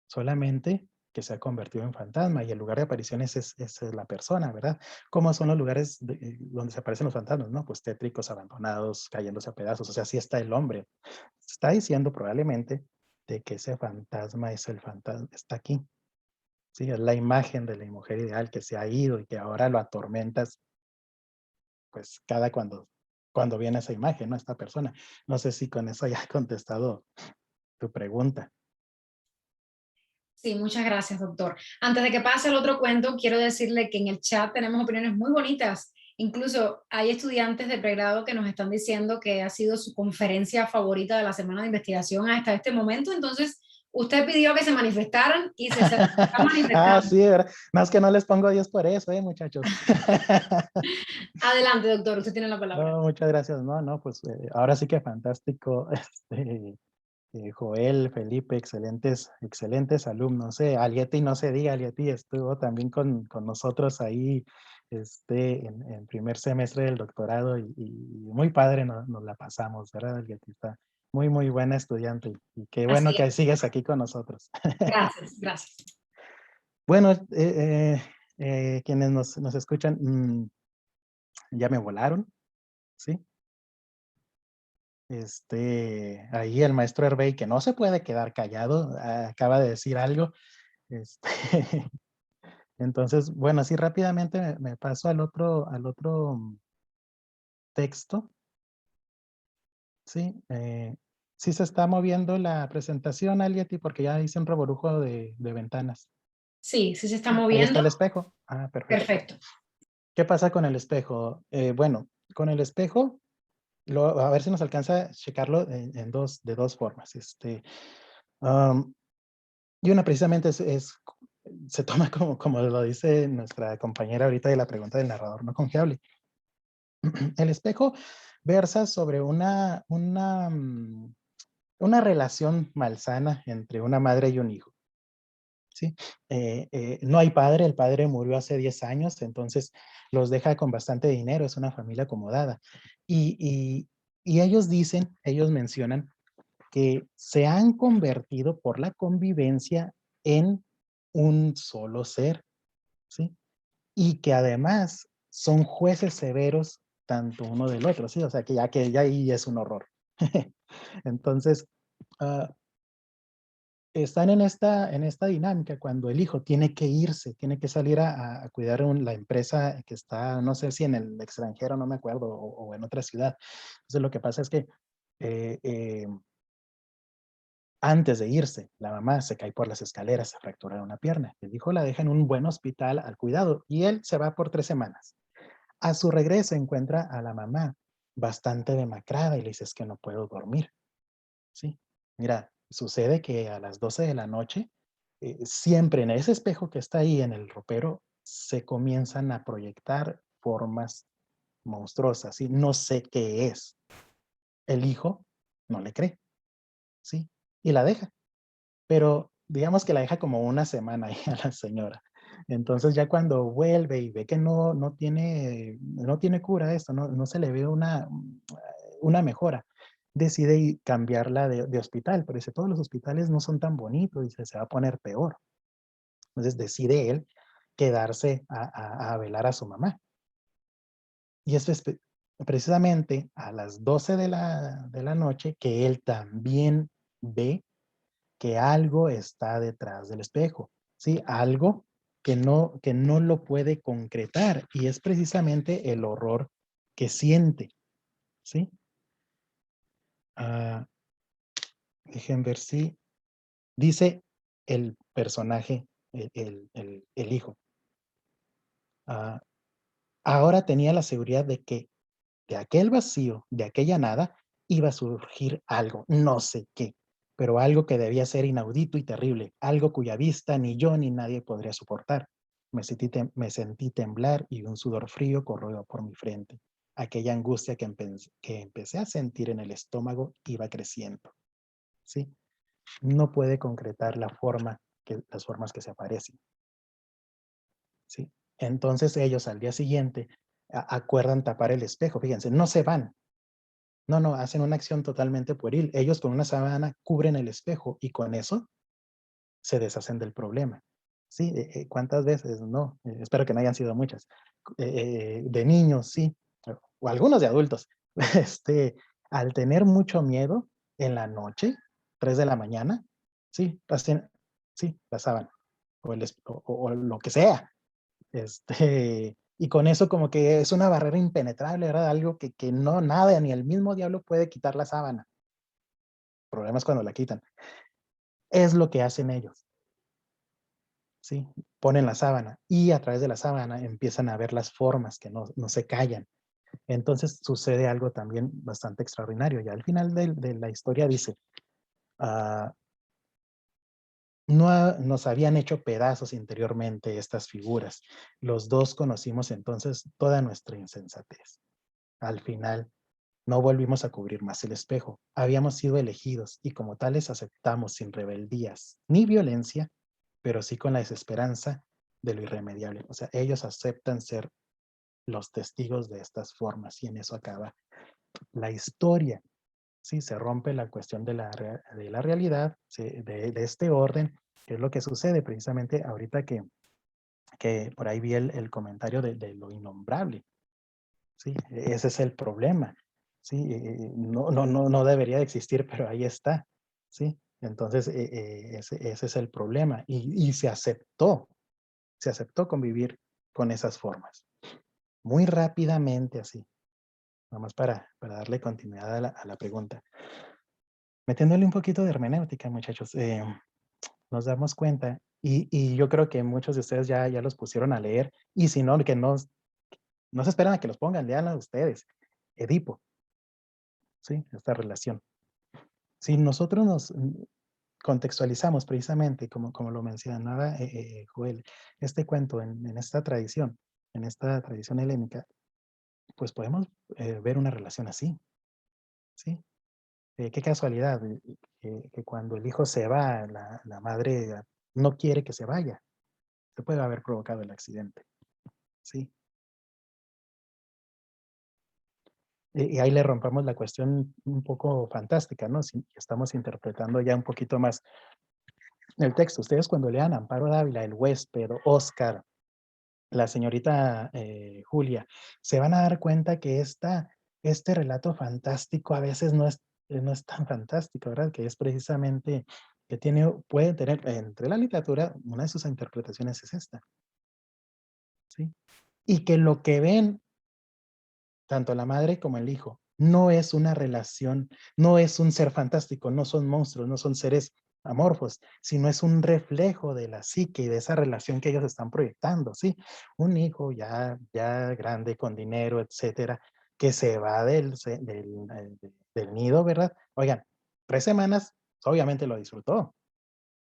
Solamente que se ha convertido en fantasma, y el lugar de apariciones es la persona, ¿verdad? ¿Cómo son los lugares donde se aparecen los fantasmas? ¿No? Pues tétricos, abandonados, cayéndose a pedazos. O sea, sí está el hombre. Está diciendo probablemente de que ese fantasma es el fantasma, está aquí. Sí, es la imagen de la mujer ideal que se ha ido y que ahora lo atormentas, pues cuando viene esa imagen, ¿no? Esta persona. No sé si con eso ya he contestado tu pregunta. Sí, muchas gracias, doctor. Antes de que pase el otro cuento, quiero decirle que en el chat tenemos opiniones muy bonitas. Incluso hay estudiantes de pregrado que nos están diciendo que ha sido su conferencia favorita de la semana de investigación hasta este momento. Entonces, usted pidió que se manifestaran y se están Ah, manifestando. sí, ¿verdad? Más que no les pongo 10 por eso, muchachos. Adelante, doctor, usted tiene la palabra. No, muchas gracias. No, pues ahora sí que fantástico. Joel, Felipe, excelentes alumnos. Alieti, no se diga, Alieti estuvo también con nosotros ahí en primer semestre del doctorado y muy padre nos la pasamos, ¿verdad, Alieti? Está muy buena estudiante y qué bueno Así que es. sigues aquí con nosotros. Gracias, gracias. Bueno, quienes nos escuchan, ya me volaron, ¿sí? Ahí el maestro Herbey, que no se puede quedar callado, acaba de decir algo. Este, entonces, bueno, así rápidamente me paso al otro texto. Sí, sí se está moviendo la presentación, Alieti, porque ya hice un revolujo de ventanas. Sí, sí se está Ahí está moviendo. el espejo. Ah, perfecto. Perfecto. ¿Qué pasa con el espejo? Bueno, con el espejo, a ver si nos alcanza a checarlo de dos formas. Y una precisamente se toma como lo dice nuestra compañera ahorita de la pregunta del narrador no confiable. El espejo versa sobre una relación malsana entre una madre y un hijo. ¿Sí? No hay padre, el padre murió hace 10 años, entonces los deja con bastante dinero, es una familia acomodada. Y ellos mencionan que se han convertido por la convivencia en un solo ser, ¿sí? Y que además son jueces severos tanto uno del otro, ¿sí? O sea, que ya ahí es un horror. Entonces, uh, están en esta dinámica cuando el hijo tiene que irse, tiene que salir a cuidar la empresa que está, no sé si en el extranjero, no me acuerdo, o en otra ciudad. Entonces, lo que pasa es que eh, eh, antes de irse, la mamá se cae por las escaleras, se fractura una pierna. El hijo la deja en un buen hospital al cuidado y él se va por 3 semanas. A su regreso encuentra a la mamá bastante demacrada y le dice, es que no puedo dormir. ¿Sí? Mira, sucede que a las 12 de la noche, siempre en ese espejo que está ahí en el ropero, se comienzan a proyectar formas monstruosas, ¿sí? No sé qué es. El hijo no le cree, ¿sí? Y la deja. Pero digamos que la deja como una semana ahí a la señora. Entonces ya cuando vuelve y ve que no tiene cura esto, no se le ve una mejora, decide cambiarla de hospital, pero dice, todos los hospitales no son tan bonitos, dice, se va a poner peor. Entonces decide él quedarse a velar a su mamá. Y eso es precisamente a las 12 de la noche que él también ve que algo está detrás del espejo, ¿sí? Algo que no lo puede concretar y es precisamente el horror que siente, ¿sí? Ah, dejen ver si dice el personaje, el hijo. Ah, ahora tenía la seguridad de que de aquel vacío, de aquella nada, iba a surgir algo, no sé qué, pero algo que debía ser inaudito y terrible, algo cuya vista ni yo ni nadie podría soportar. Me sentí temblar y un sudor frío corrió por mi frente. Aquella angustia que empecé a sentir en el estómago iba creciendo. ¿Sí? no puede concretar las formas que se aparecen. ¿Sí? Entonces ellos al día siguiente acuerdan tapar el espejo. Fíjense, no se van. No, hacen una acción totalmente pueril. Ellos con una sábana cubren el espejo y con eso se deshacen del problema. ¿Sí? ¿Cuántas veces? No, espero que no hayan sido muchas. De niños, sí, o algunos de adultos. Al tener mucho miedo en la noche, 3 de la mañana, sí, sí, la sábana, o lo que sea. Y con eso como que es una barrera impenetrable, ¿verdad? Algo que no, nada, ni el mismo diablo puede quitar la sábana. El problema es cuando la quitan. Es lo que hacen ellos. ¿Sí? Ponen la sábana y a través de la sábana empiezan a ver las formas que no se callan. Entonces sucede algo también bastante extraordinario. Y al final de la historia dice, nos habían hecho pedazos interiormente estas figuras. Los dos conocimos entonces toda nuestra insensatez. Al final, no volvimos a cubrir más el espejo. Habíamos sido elegidos y como tales aceptamos sin rebeldías ni violencia, pero sí con la desesperanza de lo irremediable. O sea, ellos aceptan ser los testigos de estas formas y en eso acaba la historia. Sí, se rompe la cuestión de la realidad, de este orden, que es lo que sucede precisamente ahorita que por ahí vi el comentario de lo innombrable. ¿Sí? Ese es el problema. ¿Sí? No debería de existir, pero ahí está. ¿Sí? Entonces, ese es el problema. Y se aceptó convivir con esas formas. Muy rápidamente así. Vamos para darle continuidad a la pregunta. Metiéndole un poquito de hermenéutica, muchachos, nos damos cuenta, y yo creo que muchos de ustedes ya los pusieron a leer, y si no, que no se esperan a que los pongan, leanlo ustedes. Edipo, ¿sí? Esta relación. Si nosotros nos contextualizamos precisamente, como lo mencionaba Joel, este cuento en esta tradición helénica, pues podemos ver una relación así, ¿sí? Qué casualidad que cuando el hijo se va, la madre no quiere que se vaya. Se puede haber provocado el accidente, ¿sí? Y ahí le rompamos la cuestión un poco fantástica, ¿no? Si estamos interpretando ya un poquito más el texto. Ustedes cuando lean Amparo Dávila, El huésped, Oscar, la señorita Julia, se van a dar cuenta que este relato fantástico a veces no es tan fantástico, ¿verdad? Que es precisamente que puede tener, entre la literatura, una de sus interpretaciones es esta, ¿sí? Y que lo que ven tanto la madre como el hijo no es una relación, no es un ser fantástico, no son monstruos, no son seres amorfos, sino es un reflejo de la psique y de esa relación que ellos están proyectando, ¿sí? Un hijo ya grande, con dinero, etcétera, que se va del nido, ¿verdad? Oigan, 3 semanas, obviamente lo disfrutó,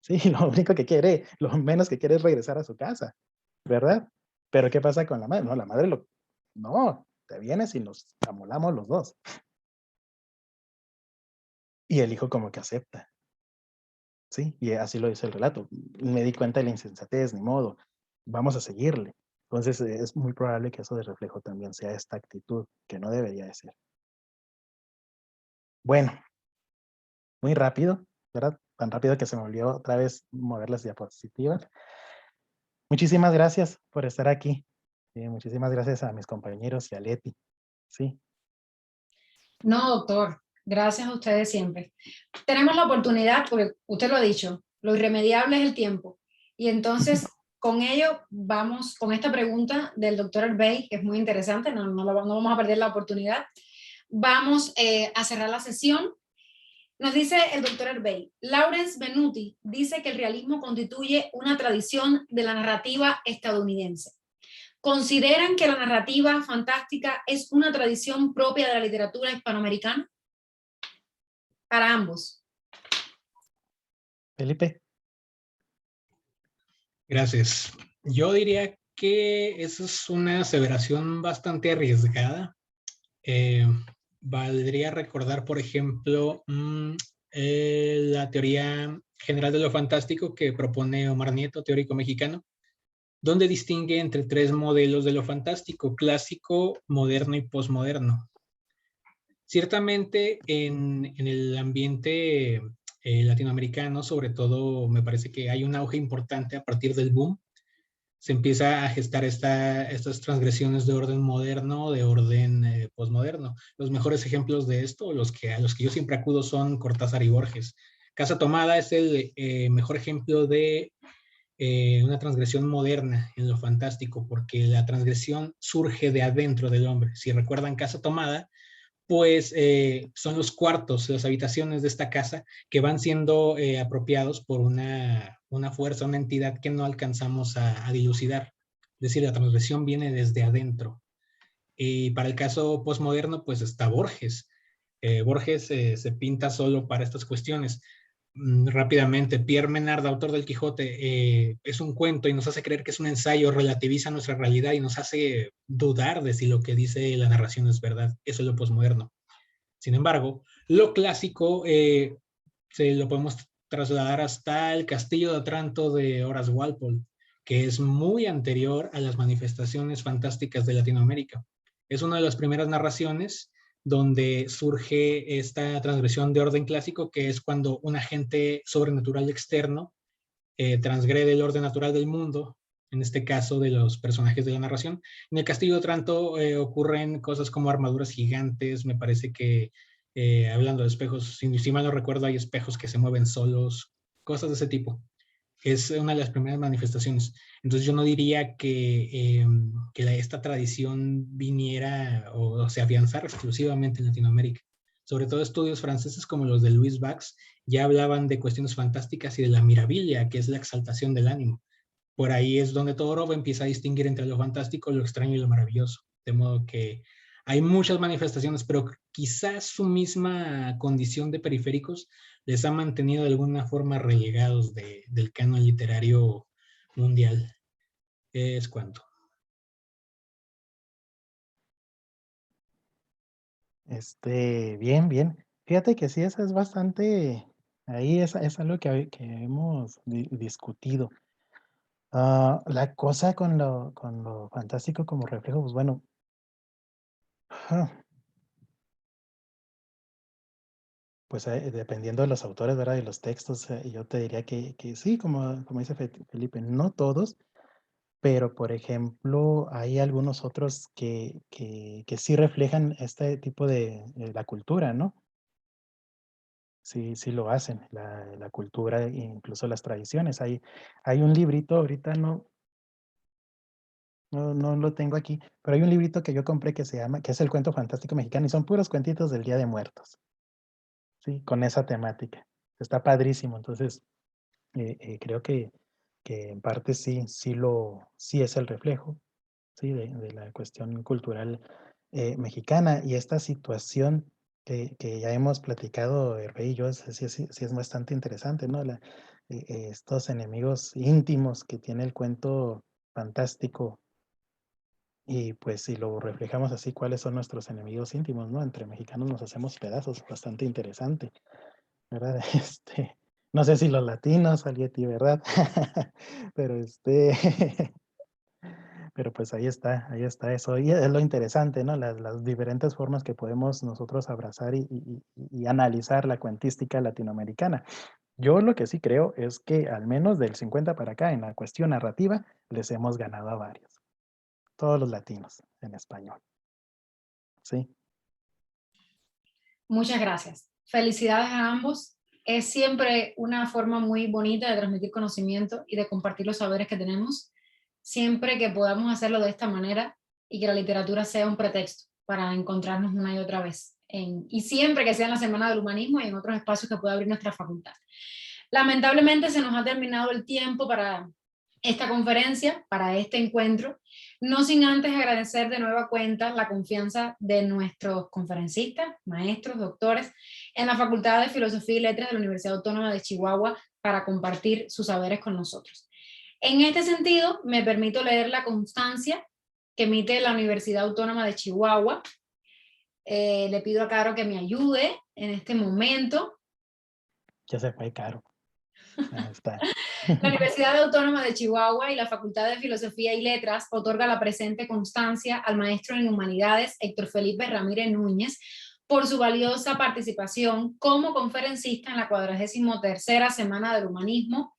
¿sí? Lo menos que quiere es regresar a su casa, ¿verdad? Pero ¿qué pasa con la madre? No, la madre no, te vienes y nos amolamos los dos. Y el hijo como que acepta. Sí, y así lo dice el relato. Me di cuenta de la insensatez, ni modo. Vamos a seguirle. Entonces es muy probable que eso de reflejo también sea esta actitud que no debería de ser. Bueno, muy rápido, ¿verdad? Tan rápido que se me olvidó otra vez mover las diapositivas. Muchísimas gracias por estar aquí. Muchísimas gracias a mis compañeros y a Leti. Sí. No, doctor. Gracias a ustedes siempre. Tenemos la oportunidad, porque usted lo ha dicho, lo irremediable es el tiempo. Y entonces, con ello, vamos con esta pregunta del doctor Herbey, que es muy interesante, no vamos a perder la oportunidad. Vamos a cerrar la sesión. Nos dice el doctor Herbey, Lawrence Venuti dice que el realismo constituye una tradición de la narrativa estadounidense. ¿Consideran que la narrativa fantástica es una tradición propia de la literatura hispanoamericana? Para ambos. Felipe. Gracias. Yo diría que esa es una aseveración bastante arriesgada. Valdría recordar, por ejemplo, la teoría general de lo fantástico que propone Omar Nieto, teórico mexicano, donde distingue entre 3 modelos de lo fantástico: clásico, moderno y posmoderno. Ciertamente en el ambiente latinoamericano, sobre todo, me parece que hay un auge importante a partir del boom. Se empieza a gestar estas transgresiones de orden moderno, de orden posmoderno. Los mejores ejemplos de esto, a los que yo siempre acudo, son Cortázar y Borges. Casa Tomada es el mejor ejemplo de una transgresión moderna en lo fantástico, porque la transgresión surge de adentro del hombre. Si recuerdan Casa Tomada, pues son los cuartos, las habitaciones de esta casa que van siendo apropiados por una fuerza, una entidad que no alcanzamos a dilucidar. Es decir, la transgresión viene desde adentro. Y para el caso postmoderno, pues está Borges. Borges se pinta solo para estas cuestiones. Rápidamente, Pierre Menard, autor del Quijote, es un cuento y nos hace creer que es un ensayo, relativiza nuestra realidad y nos hace dudar de si lo que dice la narración es verdad. Eso es lo posmoderno. Sin embargo, lo clásico se lo podemos trasladar hasta el Castillo de Otranto de Horace Walpole, que es muy anterior a las manifestaciones fantásticas de Latinoamérica. Es una de las primeras narraciones donde surge esta transgresión de orden clásico, que es cuando un agente sobrenatural externo transgrede el orden natural del mundo, en este caso de los personajes de la narración. En el Castillo de Otranto ocurren cosas como armaduras gigantes, me parece que hablando de espejos, si mal no recuerdo, hay espejos que se mueven solos, cosas de ese tipo. Es una de las primeras manifestaciones. Entonces yo no diría que esta tradición viniera o se afianzara exclusivamente en Latinoamérica. Sobre todo estudios franceses como los de Louis Bax ya hablaban de cuestiones fantásticas y de la mirabilia, que es la exaltación del ánimo. Por ahí es donde Todorov empieza a distinguir entre lo fantástico, lo extraño y lo maravilloso. De modo que hay muchas manifestaciones, pero quizás su misma condición de periféricos les ha mantenido de alguna forma relegados del canon literario mundial. Es cuanto. Bien, bien. Fíjate que sí, esa es bastante, ahí es algo que hemos discutido. La cosa con lo fantástico como reflejo, pues bueno, pues dependiendo de los autores, ¿verdad? Y los textos, yo te diría que sí, como dice Felipe, no todos, pero por ejemplo, hay algunos otros que sí reflejan este tipo de la cultura, ¿no? Sí, sí lo hacen, la cultura e incluso las tradiciones. Hay un librito, ahorita no lo tengo aquí, pero hay un librito que yo compré que que es El Cuento Fantástico Mexicano, y son puros cuentitos del Día de Muertos, ¿sí? Con esa temática. Está padrísimo, entonces, creo que en parte sí es el reflejo, ¿sí? De la cuestión cultural, mexicana, y esta situación que ya hemos platicado, Rey y yo, sí es bastante interesante, ¿no? Estos enemigos íntimos que tiene el cuento fantástico. Y pues si lo reflejamos así, ¿cuáles son nuestros enemigos íntimos, no? Entre mexicanos nos hacemos pedazos, bastante interesante, ¿verdad? No sé si los latinos, Alieti, ¿verdad? Pero pero pues ahí está eso. Y es lo interesante, ¿no? Las diferentes formas que podemos nosotros abrazar y analizar la cuentística latinoamericana. Yo lo que sí creo es que al menos del 50 para acá, en la cuestión narrativa, les hemos ganado a varios. Todos los latinos en español. Sí. Muchas gracias. Felicidades a ambos. Es siempre una forma muy bonita de transmitir conocimiento y de compartir los saberes que tenemos, siempre que podamos hacerlo de esta manera y que la literatura sea un pretexto para encontrarnos una y otra vez, y siempre que sea en la Semana del Humanismo y en otros espacios que pueda abrir nuestra facultad. Lamentablemente se nos ha terminado el tiempo para esta conferencia, para este encuentro, no sin antes agradecer de nueva cuenta la confianza de nuestros conferencistas, maestros, doctores en la Facultad de Filosofía y Letras de la Universidad Autónoma de Chihuahua para compartir sus saberes con nosotros. En este sentido, me permito leer la constancia que emite la Universidad Autónoma de Chihuahua. Le pido a Caro que me ayude en este momento. ya se fue caro. Ahí está. La Universidad Autónoma de Chihuahua y la Facultad de Filosofía y Letras otorga la presente constancia al maestro en Humanidades Héctor Felipe Ramírez Núñez por su valiosa participación como conferencista en la 43ª Semana del Humanismo,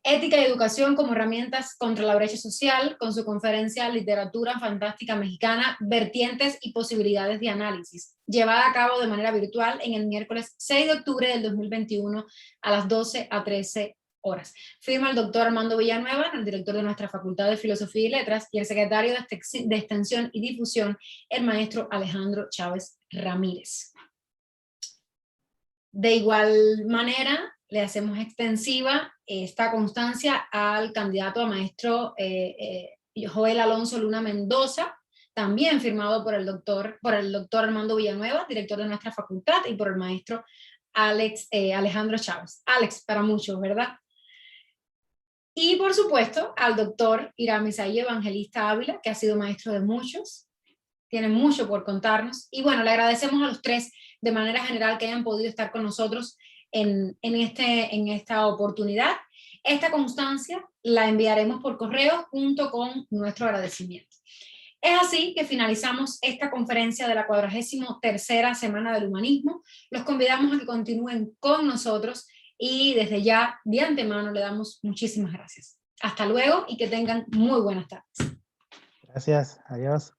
Ética y Educación como herramientas contra la brecha social, con su conferencia Literatura Fantástica Mexicana, Vertientes y Posibilidades de Análisis, llevada a cabo de manera virtual en el miércoles 6 de octubre del 2021 a las 12 a 13 horas. Firma el doctor Armando Villanueva, el director de nuestra Facultad de Filosofía y Letras, y el secretario de Extensión y Difusión, el maestro Alejandro Chávez Ramírez. De igual manera, le hacemos extensiva esta constancia al candidato a maestro Joel Alonso Luna Mendoza, también firmado por el doctor Armando Villanueva, director de nuestra facultad, y por el maestro Alejandro Chávez. Alex, para muchos, ¿verdad? Y por supuesto al doctor Iramisaí Evangelista Ávila, que ha sido maestro de muchos, tiene mucho por contarnos. Y bueno, le agradecemos a los tres de manera general que hayan podido estar con nosotros en esta oportunidad. Esta constancia la enviaremos por correo junto con nuestro agradecimiento. Es así que finalizamos esta conferencia de la 43ª Semana del Humanismo. Los convidamos a que continúen con nosotros y desde ya, de antemano, le damos muchísimas gracias. Hasta luego y que tengan muy buenas tardes. Gracias, adiós.